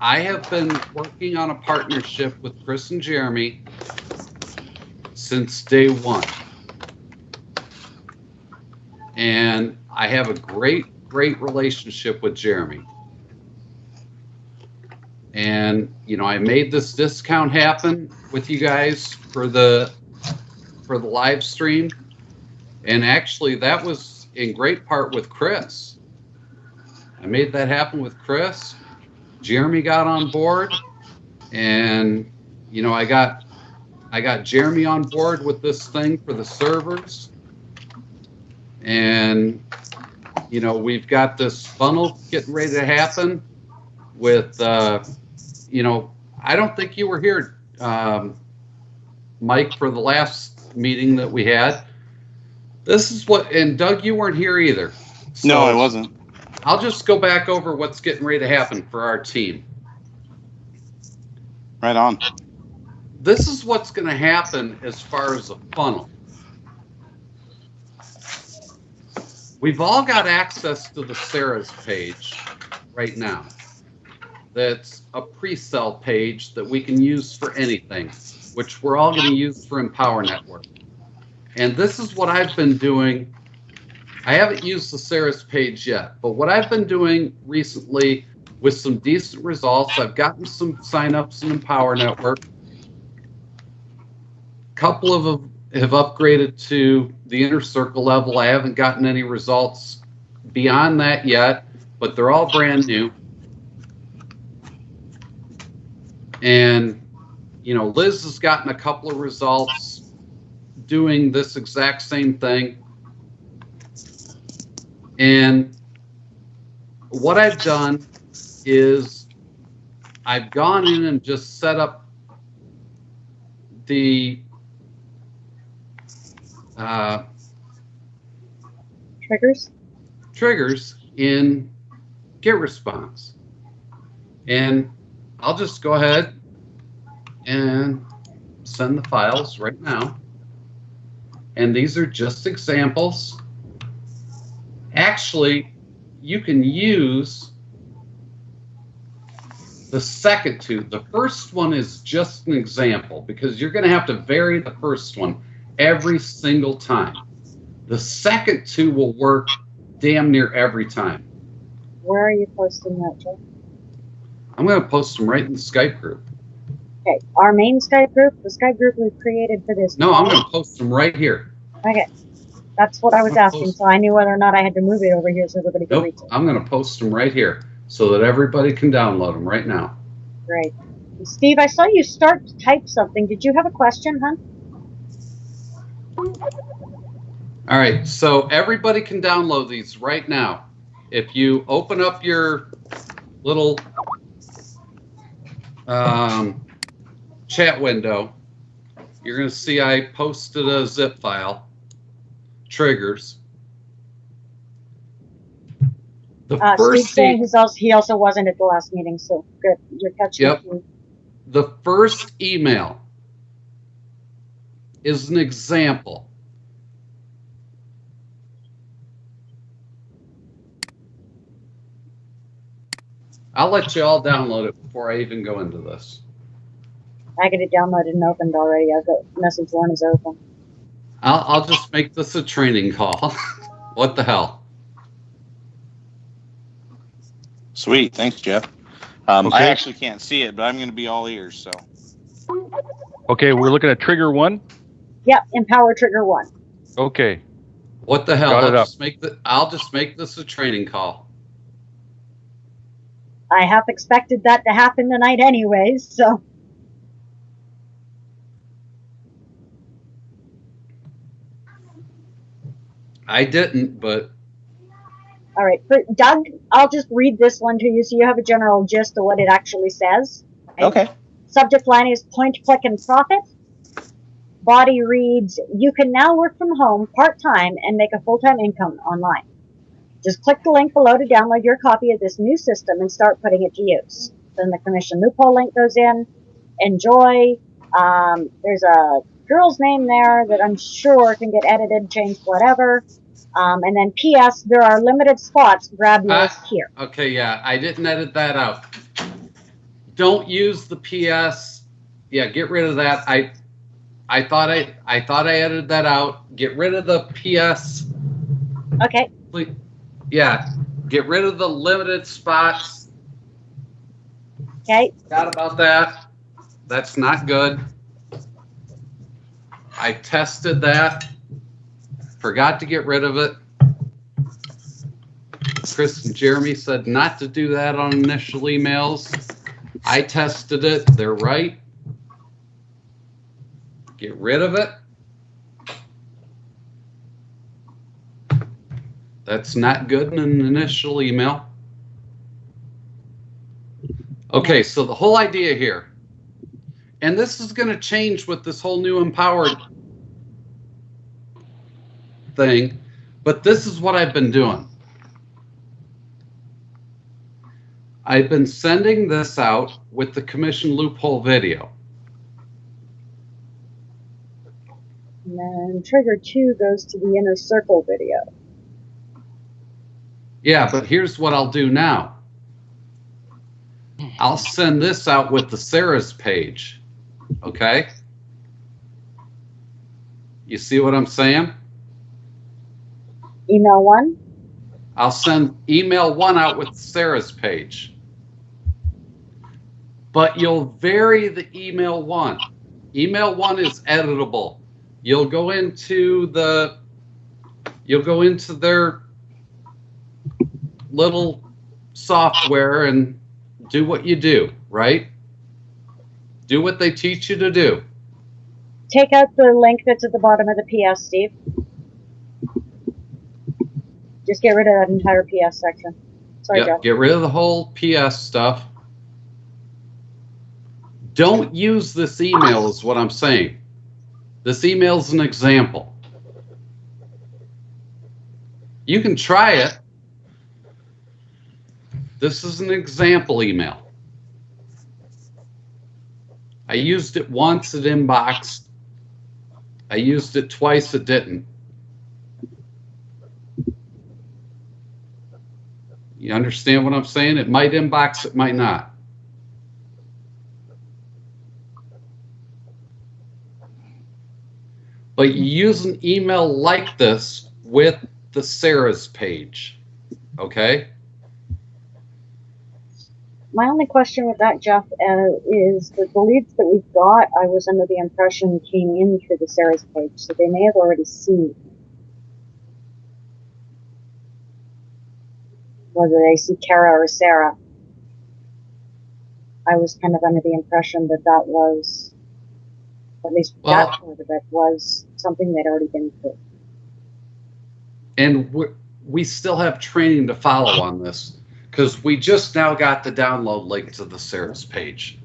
have been working on a partnership with Chris and Jeremy since day one. And I have a great relationship with Jeremy. And, you know, I made this discount happen with you guys for the live stream. And actually, that was in great part with Chris. I made that happen with Chris. Jeremy got on board. And, you know, I got Jeremy on board with this thing for the servers. And, you know, we've got this funnel getting ready to happen with, you know, I don't think you were here, Mike, for the last meeting that we had. This is what, and Doug, you weren't here either. So no, I wasn't. I'll just go back over what's getting ready to happen for our team. Right on. this is what's going to happen as far as a funnel. We've all got access to the Sarah's page right now. That's a pre-sell page that we can use for anything, which we're all going to use for Empower Network. And this is what I've been doing. I haven't used the Sarah's page yet, but what I've been doing recently with some decent results, I've gotten some signups in Empower Network. A couple of them have upgraded to the inner circle level. I haven't gotten any results beyond that yet, but they're all brand new. And, you know, Liz has gotten a couple of results doing this exact same thing. And what I've done is I've gone in and just set up the triggers in GetResponse. And I'll just go ahead and send the files right now. And these are just examples. Actually, you can use the second two. The first one is just an example because you're going to have to vary the first one every single time. The second two will work damn near every time. Where are you posting that, Joe? I'm going to post them right in the Skype group. Okay, our main Skype group, the Skype group we've created for this. No, I'm going to post them right here. Okay, that's what I was asking, so I knew whether or not I had to move it over here so everybody could reach it. I'm going to post them right here so that everybody can download them right now. Great. Steve, I saw you start to type something. Did you have a question, hon? All right, so everybody can download these right now. If you open up your little chat window, you're going to see I posted a zip file, triggers. The first Steve saying he also wasn't at the last meeting, so good. You're catching up. The first email is an example. I'll let you all download it before I even go into this. I got it downloaded and opened already. I've got message one is open. I'll just make this a training call. What the hell? Sweet, thanks, Jeff. Okay. I actually can't see it, but I'm going to be all ears. So. Okay, we're looking at trigger 1. Yep, Empower Trigger 1. Okay. What the hell? I'll just make this a training call. I half expected that to happen tonight anyways, so. I didn't, but. All right, for Doug, I'll just read this one to you so you have a general gist of what it actually says. Right? Okay. Subject line is point, click, and profit. Body reads, you can now work from home part-time and make a full-time income online. Just click the link below to download your copy of this new system and start putting it to use. Then the commission loophole link goes in. Enjoy. There's a girl's name there that I'm sure can get edited, changed, whatever. And then P.S. There are limited spots. Grab yours here. Okay, yeah, I didn't edit that out. Don't use the P.S. Yeah, get rid of that. I thought I edited that out. Get rid of the P.S. Okay. Please. Yeah, get rid of the limited spots. Okay. Forgot about that. That's not good. I tested that. Forgot to get rid of it. Chris and Jeremy said not to do that on initial emails. I tested it. They're right. Get rid of it. That's not good in an initial email. Okay, so the whole idea here, and this is going to change with this whole new empowered thing, but this is what I've been doing. I've been sending this out with the commission loophole video. And then trigger 2 goes to the inner circle video. Yeah, but here's what I'll do now. I'll send this out with the Sarah's page. Okay? You see what I'm saying? Email 1? I'll send email 1 out with Sarah's page. But you'll vary the email 1. Email 1 is editable. You'll go into their little software and do what you do, right? Do what they teach you to do. Take out the link that's at the bottom of the PS, Steve. Just get rid of that entire PS section. Sorry, Yep, Jeff. get rid of the whole PS stuff. Don't use this email is what I'm saying. This email is an example. You can try it. This is an example email. I used it once, it inboxed. I used it twice, it didn't. You understand what I'm saying? It might inbox, it might not. But you use an email like this with the Sarah's page, okay? My only question with that, Jeff, is that the leads that we've got, I was under the impression came in through the Sarah's page, so they may have already seen. Whether they see Kara or Sarah. I was kind of under the impression that that was, at least that part of it, was something they'd already been through. And we still have training to follow on this, because we just now got the download link to the Sarah's page.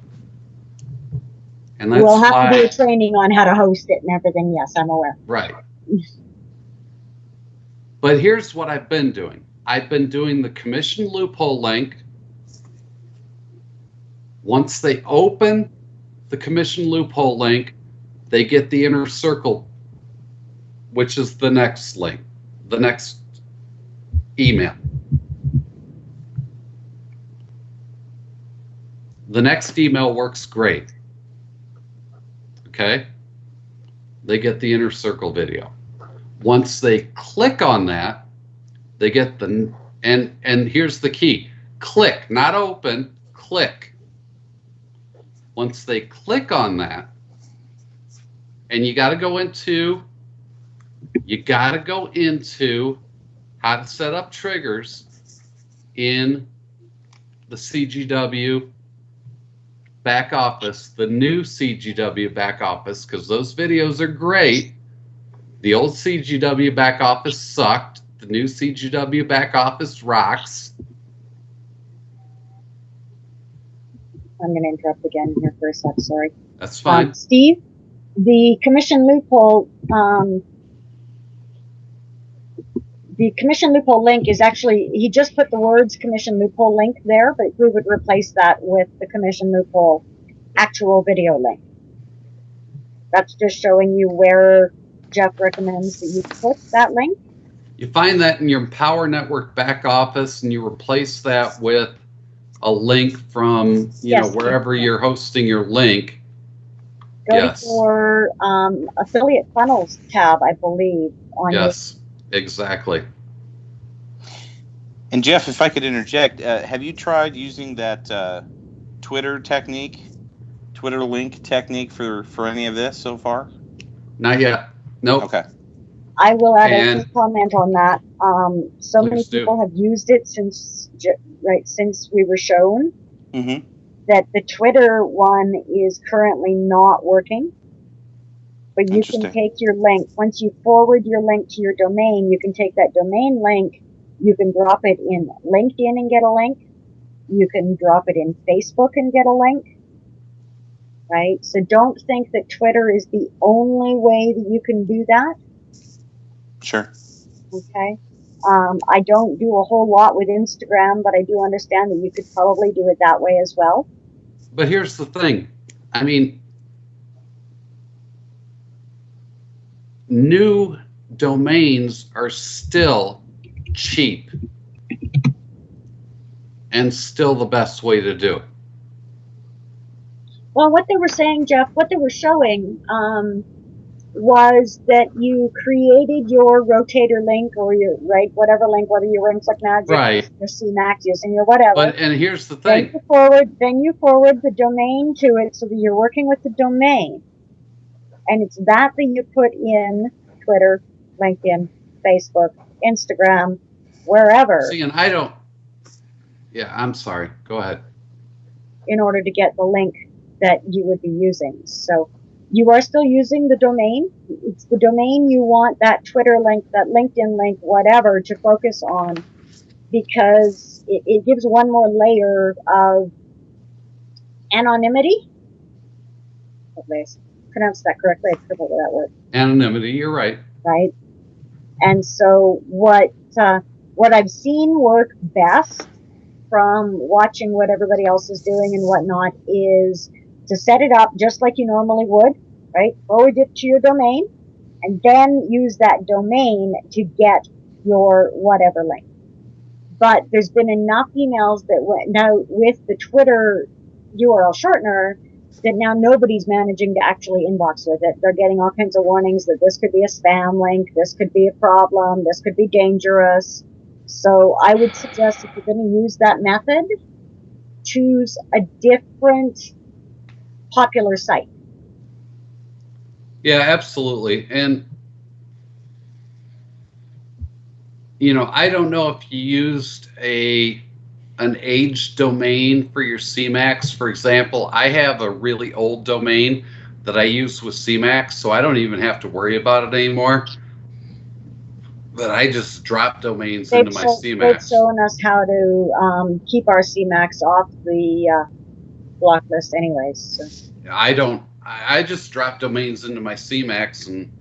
And that's we'll have why, to do a training on how to host it and everything. Yes, I'm aware. Right. But here's what I've been doing. I've been doing the commission loophole link. Once they open the commission loophole link, they get the inner circle, which is the next link, the next email. The next email works great. Okay? They get the inner circle video. Once they click on that, they get the, and here's the key. Click, not open, click. Once they click on that, and you got to go into how to set up triggers in the CGW back office, the new CGW back office, because those videos are great. The old CGW back office sucked. The new CGW back office rocks. I'm going to interrupt again here for a sec, sorry. That's fine. Steve, the commission loophole link is actually, he just put the words commission loophole link there, but we would replace that with the commission loophole actual video link. That's just showing you where Jeff recommends that you put that link. You find that in your Power Network back office, and you replace that with a link from, you know, wherever you're hosting your link. Go to your affiliate funnels tab, I believe. On yes, exactly. And Jeff, if I could interject, have you tried using that Twitter technique, Twitter link technique for any of this so far? Not yet. Nope. Okay. I will add a comment on that. So many people have used it since we were shown that the Twitter one is currently not working. But you can take your link. Once you forward your link to your domain, you can take that domain link. You can drop it in LinkedIn and get a link. You can drop it in Facebook and get a link. Right? So don't think that Twitter is the only way that you can do that. Sure. Okay. I don't do a whole lot with Instagram, but I do understand that you could probably do it that way as well. But here's the thing. I mean, new domains are still cheap and still the best way to do it. Well, what they were saying, Jeff, what they were showing was that you created your rotator link or your, right, whatever link, whether your Rinks Like Magic, Right. your CMAX, using your whatever. But and here's the Then thing. you forward the domain to it so that you're working with the domain. And it's that you put in Twitter, LinkedIn, Facebook, Instagram, wherever, See, and I don't. Yeah, I'm sorry. Go ahead. in order to get the link that you would be using. So you are still using the domain. It's the domain you want that Twitter link, that LinkedIn link, whatever, to focus on, because it gives one more layer of anonymity. Hopefully I pronounced that correctly. I forget that word. Anonymity, you're right. Right? And so what I've seen work best from watching what everybody else is doing and whatnot is to set it up just like you normally would, right? Forward it to your domain and then use that domain to get your whatever link. But there's been enough emails that went now with the Twitter URL shortener that now nobody's managing to actually inbox with it. They're getting all kinds of warnings that this could be a spam link, this could be a problem, this could be dangerous. So I would suggest if you're going to use that method, choose a different popular site. Yeah, absolutely. And you know, I don't know if you used an aged domain for your CMAX. For example, I have a really old domain that I use with CMAX, so I don't even have to worry about it anymore. But I just drop domains into my CMAX. They've shown us how to keep our CMAX off the block list anyways. So. I just drop domains into my CMAX and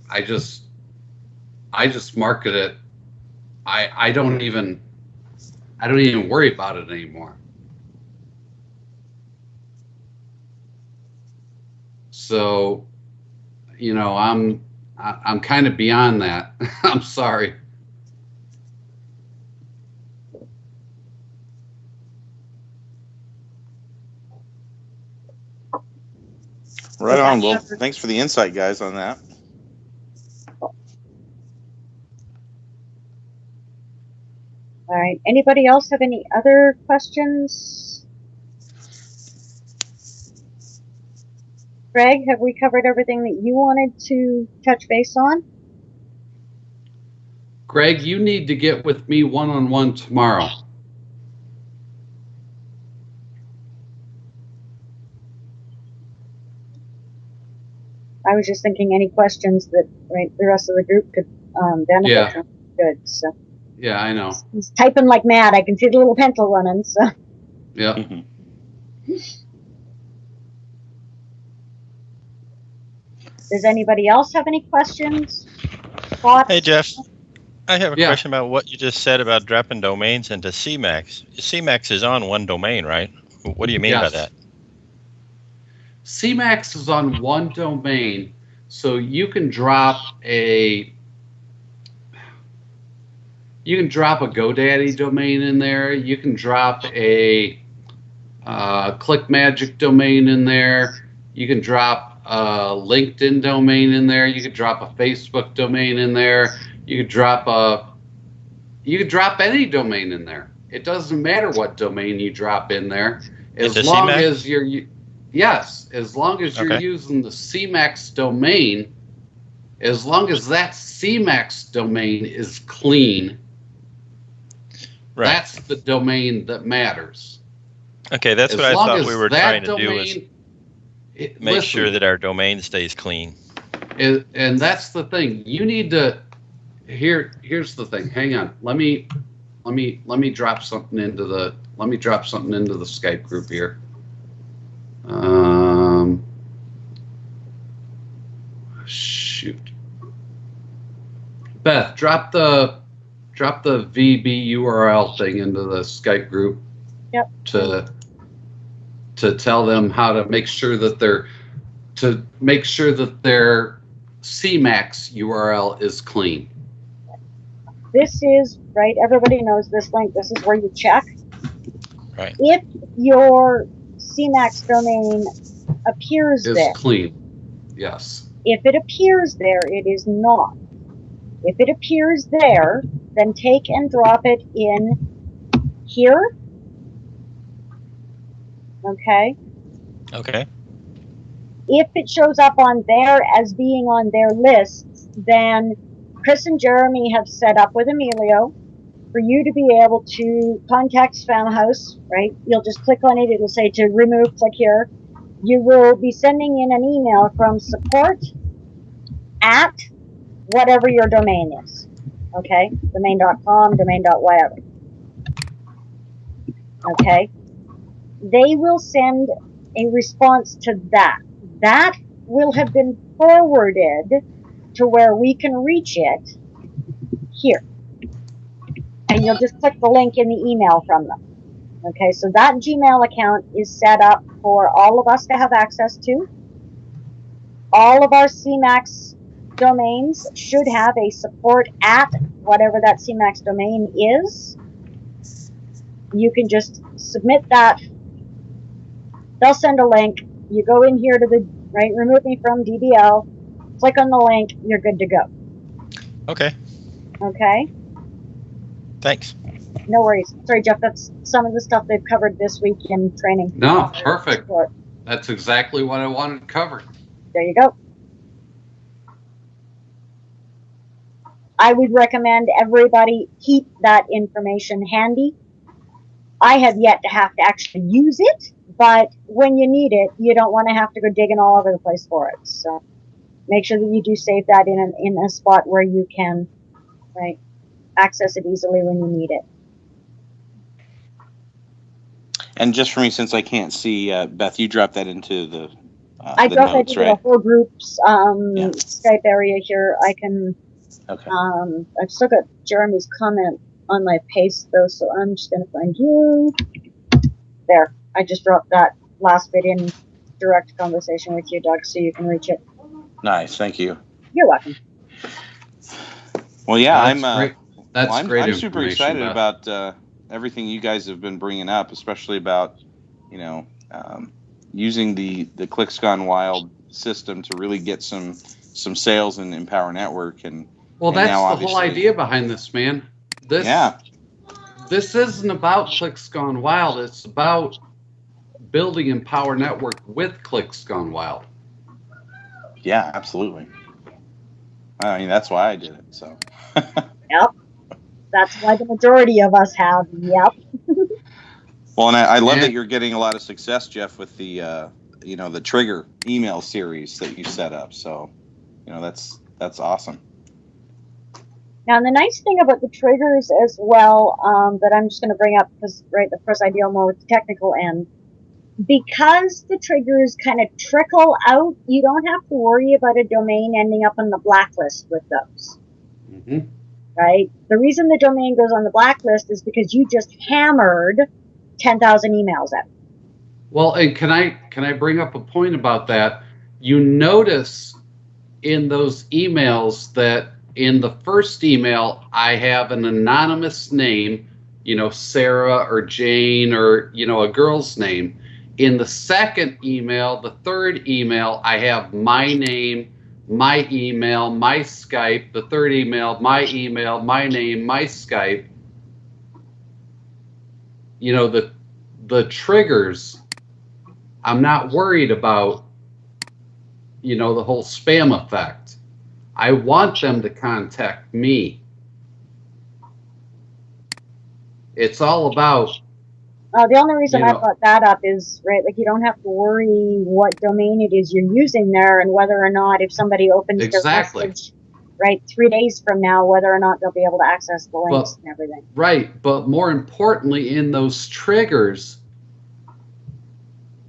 I just market it. I don't even worry about it anymore. So, you know, I'm kind of beyond that. I'm sorry. Right on. Well, thanks for the insight, guys, on that. All right. Anybody else have any other questions? Greg, have we covered everything that you wanted to touch base on? Greg, you need to get with me one-on-one tomorrow. I was just thinking any questions that the rest of the group could benefit from. Good. So. Yeah, I know. He's typing like mad. I can see the little pencil running. So. Yeah. Does anybody else have any questions? Thoughts? Hey, Jeff. I have a question about what you just said about dropping domains into CMAX. CMAX is on one domain, right? What do you mean by that? CMAX is on one domain, so you can drop a GoDaddy domain in there. You can drop a ClickMagick domain in there. You can drop a LinkedIn domain in there. You could drop a Facebook domain in there. You could drop any domain in there. It doesn't matter what domain you drop in there, as long as you're using the CMAX domain. As long as that CMAX domain is clean, that's the domain that matters. Okay, that's what I thought we were trying to do, is make sure that our domain stays clean. And that's the thing. You need to. Here's the thing. Hang on. Let me drop something into the Skype group here. Shoot. Beth, drop the VB URL thing into the Skype group. Yep. To tell them how to make sure that they're CMAX URL is clean. This is, right, everybody knows this link. This is where you check. Right. If your CMAX domain appears Is there, clean. Yes. if it appears there, it is not. If it appears there, then take and drop it in here. Okay? Okay. If it shows up on there as being on their lists, then Chris and Jeremy have set up with Emilio for you to be able to contact Spamhaus, right? You'll just click on it. It'll say to remove, click here. You will be sending in an email from support at whatever your domain is. Okay? Domain.com, domain.whatever. Okay? They will send a response to that. That will have been forwarded to where we can reach it here. And you'll just click the link in the email from them. Okay, so that Gmail account is set up for all of us to have access to. All of our CMAX domains should have a support at whatever that CMAX domain is. You can just submit that. They'll send a link. You go in here to the, right, remove me from DBL, click on the link, you're good to go. Okay. Okay? Thanks. No worries. Sorry, Jeff, that's some of the stuff they've covered this week in training. No, perfect. Support. That's exactly what I wanted covered. There you go. I would recommend everybody keep that information handy. I have yet to have to actually use it, but when you need it, you don't want to have to go digging all over the place for it. So make sure that you do save that in a spot where you can, right, access it easily when you need it. And just for me, since I can't see, Beth, you dropped that into the I dropped that into the whole group's Skype area here. I can. Okay. I've still got Jeremy's comment on my paste though, so I'm just going to find you. There. I just dropped that last bit in direct conversation with you, Doug, so you can reach it. Nice. Thank you. You're welcome. Well, yeah, That's great. I'm super excited about everything you guys have been bringing up, especially about, using the Clicks Gone Wild system to really get some sales in Empower Network. Well, that's the whole idea behind this, man. This isn't about Clicks Gone Wild. It's about building Empower Network with Clicks Gone Wild. Yeah, absolutely. I mean, that's why I did it. So. Yep. That's why the majority of us have. Yep. Well, and I love that you're getting a lot of success, Jeff, with the the trigger email series that you set up. So, that's awesome. Now, the nice thing about the triggers as well, that I'm just going to bring up because, right, of course, I deal more with the technical end. Because the triggers kind of trickle out, you don't have to worry about a domain ending up on the blacklist with those. Mm-hmm. Right? The reason the domain goes on the blacklist is because you just hammered 10,000 emails out. Well, and can I bring up a point about that? You notice in those emails that in the first email, I have an anonymous name, Sarah or Jane or, a girl's name. In the second email, the third email, I have my name, my email, my Skype. The third email, my name, my Skype. The triggers, I'm not worried about, the whole spam effect. I want them to contact me. It's all about... the only reason I brought that up is, right, like you don't have to worry what domain it is you're using there and whether or not if somebody opens their message, right, 3 days from now, whether or not they'll be able to access the links and everything. Right, but more importantly, in those triggers,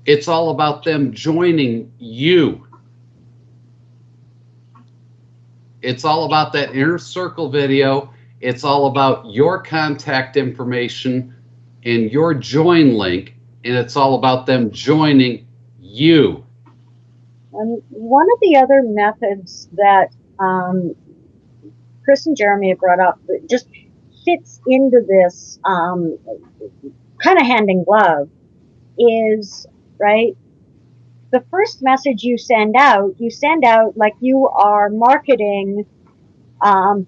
it's all about them joining you. It's all about that inner circle video. It's all about your contact information and your join link, and it's all about them joining you. One of the other methods that Chris and Jeremy have brought up that just fits into this kind of hand in glove is, right, the first message you send out like you are marketing, Doug,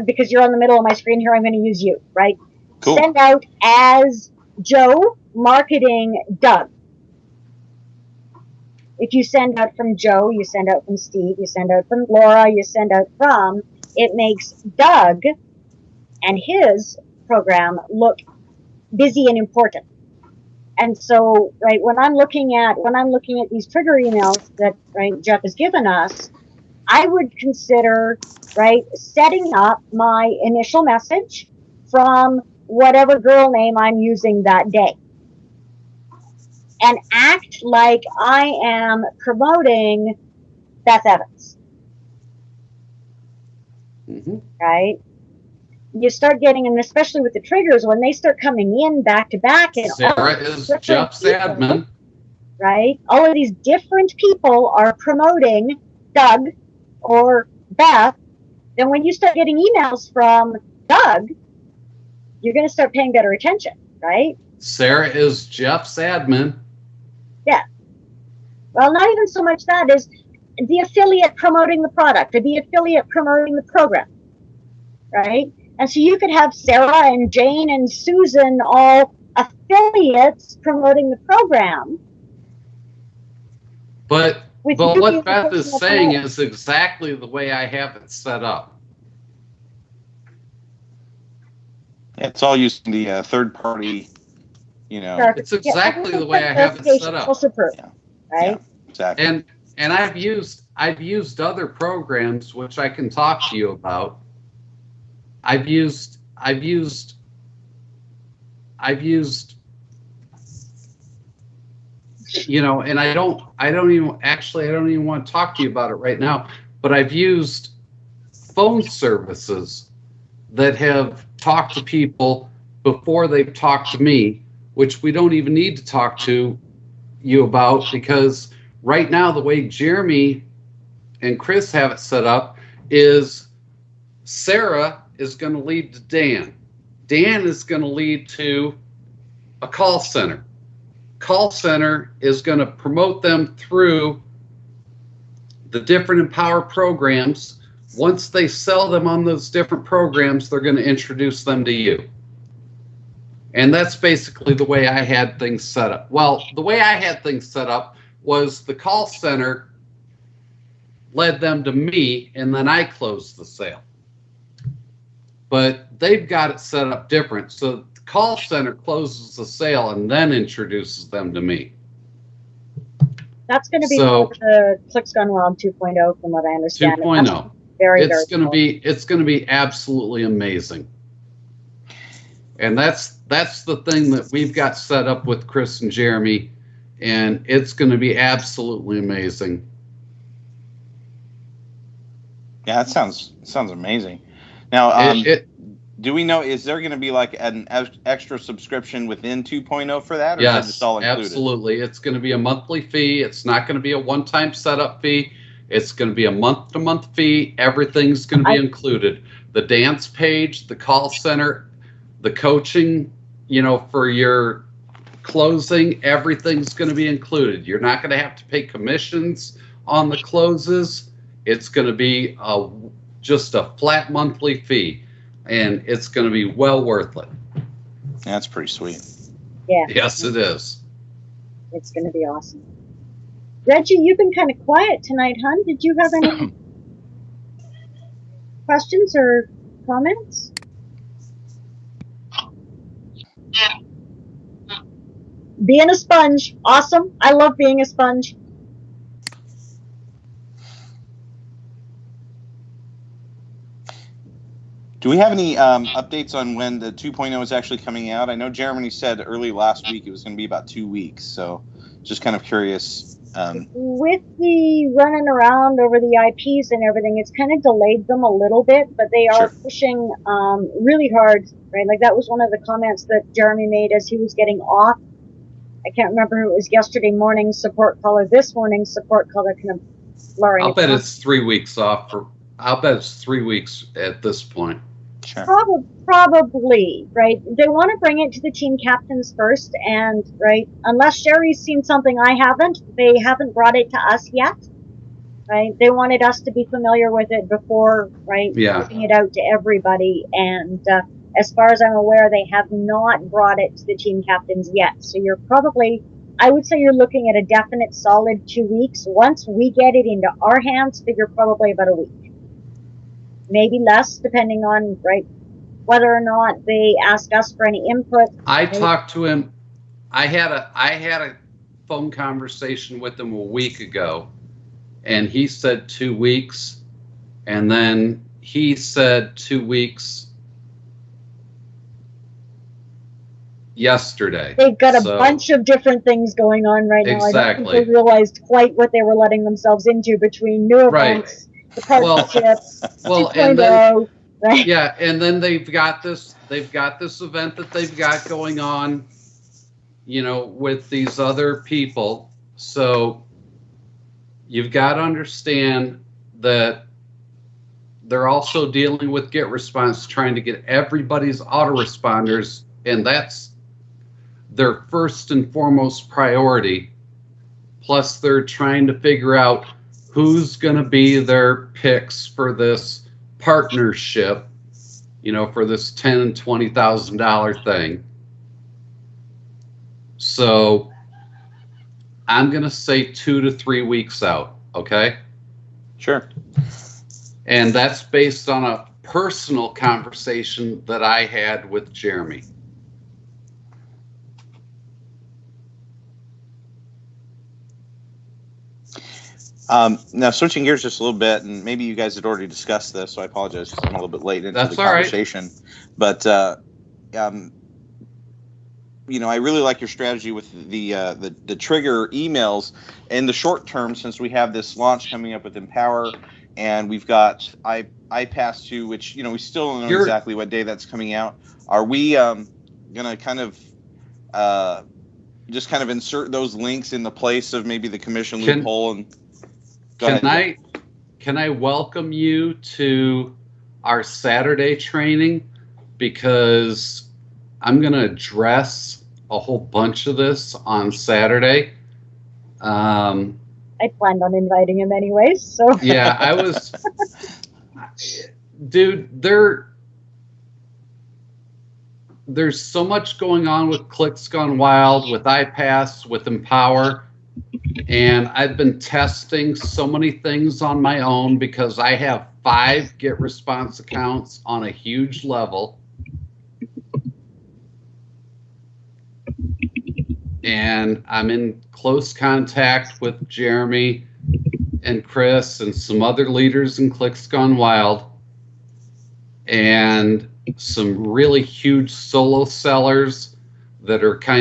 because you're on the middle of my screen here, I'm going to use you, right? Cool. Send out as Joe marketing Doug. If you send out from Joe, you send out from Steve, you send out from Laura, you send out from, it makes Doug and his program look busy and important. And so, right, when I'm looking at these trigger emails that, right, Jeff has given us, I would consider, right, setting up my initial message from whatever girl name I'm using that day. And act like I am promoting Beth Evans. Mm-hmm. Right? You start getting, and especially with the triggers, when they start coming in back to back. And Sarah is Jeff's admin. Right? All of these different people are promoting Doug or Beth. Then when you start getting emails from Doug, you're going to start paying better attention, right? Sarah is Jeff's admin. Yeah. Well, not even so much that, is the affiliate promoting the product or the affiliate promoting the program, right? And so you could have Sarah and Jane and Susan all affiliates promoting the program. But what Beth is saying is exactly the way I have it set up. It's all using the third party, you know. It's exactly the way I have it set up. Yeah. Right? Yeah, exactly. And I've used other programs which I can talk to you about. I've used you know, and I don't even want to talk to you about it right now, but I've used phone services that have talked to people before they've talked to me, which we don't even need to talk to you about, because right now the way Jeremy and Chris have it set up is Sarah is going to lead to Dan. Dan is going to lead to a call center. Call center is going to promote them through the different Empower programs. Once they sell them on those different programs, they're going to introduce them to you. And that's basically the way I had things set up. Well, the way I had things set up was the call center led them to me, and then I closed the sale. But they've got it set up different. So the call center closes the sale and then introduces them to me. That's going to be the Clicks Gone Wild 2.0, from what I understand. 2.0. It's going to be absolutely amazing. And that's the thing that we've got set up with Chris and Jeremy, and it's going to be absolutely amazing. Yeah, that sounds amazing. Now, do we know, is there going to be like an extra subscription within 2.0 for that? Or yes, is it all included? Absolutely. It's going to be a monthly fee. It's not going to be a one-time setup fee. It's going to be a month-to-month fee. Everything's going to be included. The dance page, the call center, the coaching, you know, for your closing, everything's going to be included. You're not going to have to pay commissions on the closes. It's going to be just a flat monthly fee, and it's going to be well worth it. That's pretty sweet. Yeah. Yes, it is. It's going to be awesome. Reggie, you've been kind of quiet tonight, hon. Did you have any questions or comments? Being a sponge. Awesome. I love being a sponge. Do we have any updates on when the 2.0 is actually coming out? I know Jeremy said early last week it was going to be about 2 weeks, so just kind of curious. With the running around over the IPs and everything, it's kind of delayed them a little bit, but they are pushing really hard, right? Like that was one of the comments that Jeremy made as he was getting off I can't remember who it was yesterday morning's support call or this morning's support call. They're kind of blurring. I'll bet it's 3 weeks off. I'll bet it's 3 weeks at this point. Sure. Probably, right? They want to bring it to the team captains first, and right, unless Sherry's seen something I haven't, they haven't brought it to us yet, right? They wanted us to be familiar with it before, right? Yeah. Putting it out to everybody, and as far as I'm aware, they have not brought it to the team captains yet. So you're probably, I would say, you're looking at a definite solid 2 weeks. Once we get it into our hands, figure probably about a week. Maybe less, depending on, right, whether or not they ask us for any input. I talked to him. I had a phone conversation with him a week ago, and he said 2 weeks, and then he said 2 weeks yesterday. They've got a bunch of different things going on right now. Exactly. I don't think they realized quite what they were letting themselves into between new events, the partnerships, 2.0, right? Yeah, and then they've got this event that they've got going on, you know, with these other people. So you've got to understand that they're also dealing with GetResponse, trying to get everybody's autoresponders, and that's their first and foremost priority. Plus, they're trying to figure out who's going to be their picks for this partnership, you know, for this $10,000 and $20,000 thing. So I'm going to say 2 to 3 weeks out, okay? Sure. And that's based on a personal conversation that I had with Jeremy. Now, switching gears just a little bit, and maybe you guys had already discussed this, so I apologize because I'm a little bit late into the conversation. Right. But, you know, I really like your strategy with the trigger emails in the short term, since we have this launch coming up with Empower, and we've got iPass 2, which, you know, we still don't know exactly what day that's coming out. Are we going to kind of just kind of insert those links in the place of maybe the commission loophole? And Can I welcome you to our Saturday training, because I'm going to address a whole bunch of this on Saturday. I planned on inviting him anyways, so. Yeah, I was. Dude, there's so much going on with Clicks Gone Wild, with iPass, with Empower. And I've been testing so many things on my own because I have 5 GetResponse accounts on a huge level. And I'm in close contact with Jeremy and Chris and some other leaders in Clicks Gone Wild, and some really huge solo sellers that are kind